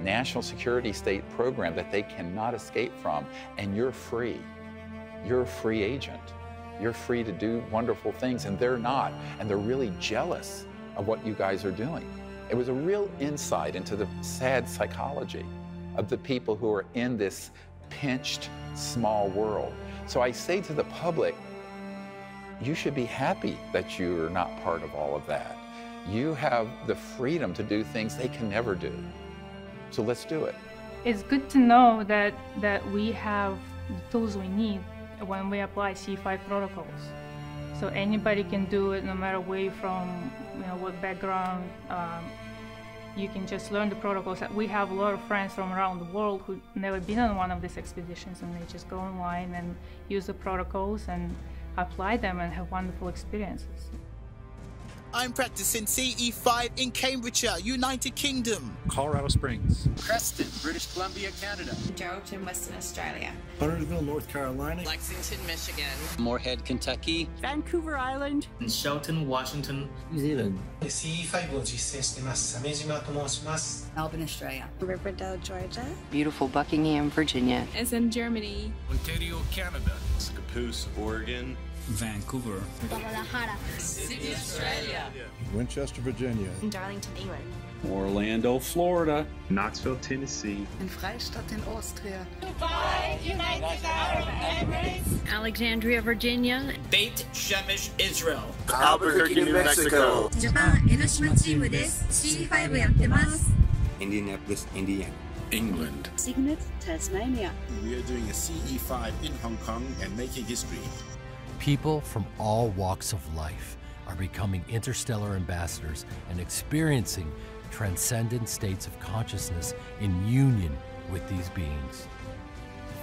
national security state program that they cannot escape from, and you're free. You're a free agent. You're free to do wonderful things, and they're not, and they're really jealous of what you guys are doing." It was a real insight into the sad psychology of the people who are in this pinched, small world. So I say to the public, you should be happy that you're not part of all of that. You have the freedom to do things they can never do. So let's do it. It's good to know that we have the tools we need when we apply C5 protocols. So anybody can do it, no matter where you're from, what background. You can just learn the protocols. We have a lot of friends from around the world who never been on one of these expeditions, and they just go online and use the protocols and apply them and have wonderful experiences. I'm practicing CE5 in Cambridgeshire, United Kingdom. Colorado Springs. Preston, British Columbia, Canada. Geraldton, Western Australia. Huntersville, North Carolina. Lexington, Michigan. Moorhead, Kentucky. Vancouver Island. In Shelton, Washington. New Zealand. CE5 を実践しています。鮫島と申します。Melbourne, Australia. Riverdale, Georgia. Beautiful Buckingham, Virginia. As in Germany. Ontario, Canada. Scappoose, Oregon. Vancouver. Guadalajara. Sydney, Australia. Winchester, Virginia. In Darlington, England. Orlando, Florida. Knoxville, Tennessee. In Freistadt in Austria. Dubai, United Arab Emirates. Alexandria, Virginia. Beit Shemesh, Israel. Albuquerque, New Mexico. Japan, 江ノ島チームです。C5 やってます。Indianapolis, Indiana. England. Signet, Tasmania. We are doing a CE5 in Hong Kong and making history. People from all walks of life are becoming interstellar ambassadors and experiencing transcendent states of consciousness in union with these beings.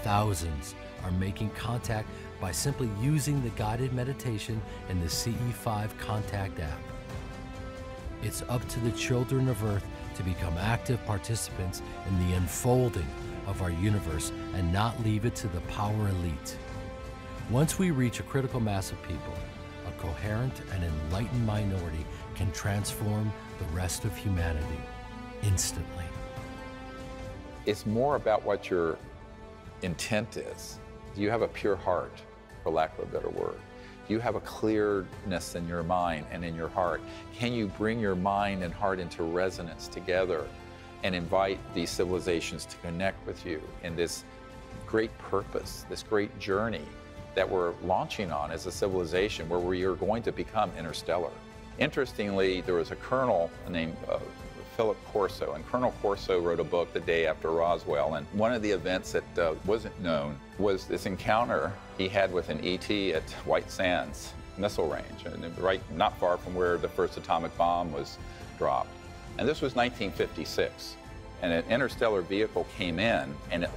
Thousands are making contact by simply using the guided meditation in the CE5 Contact app. It's up to the children of Earth to become active participants in the unfolding of our universe and not leave it to the power elite. Once we reach a critical mass of people, a coherent and enlightened minority can transform the rest of humanity instantly. It's more about what your intent is. Do you have a pure heart, for lack of a better word? Do you have a clearness in your mind and in your heart? Can you bring your mind and heart into resonance together and invite these civilizations to connect with you in this great purpose, this great journey that we're launching on as a civilization where we are going to become interstellar? Interestingly, there was a colonel named Philip Corso, and Colonel Corso wrote a book the day after Roswell, and one of the events that wasn't known was this encounter he had with an ET at White Sands missile range, and right not far from where the first atomic bomb was dropped. And this was 1956, and an interstellar vehicle came in and it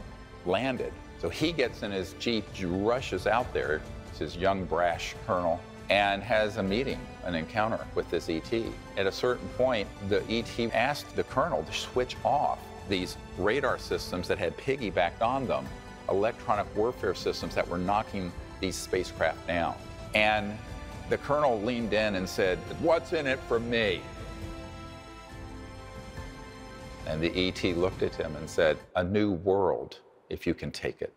landed. So he gets in his Jeep, rushes out there, it's his young, brash colonel, and has a meeting, an encounter with this ET. At a certain point, the ET asked the colonel to switch off these radar systems that had piggybacked on them, electronic warfare systems that were knocking these spacecraft down. And the colonel leaned in and said, "What's in it for me?" And the ET looked at him and said, "A new world, if you can take it."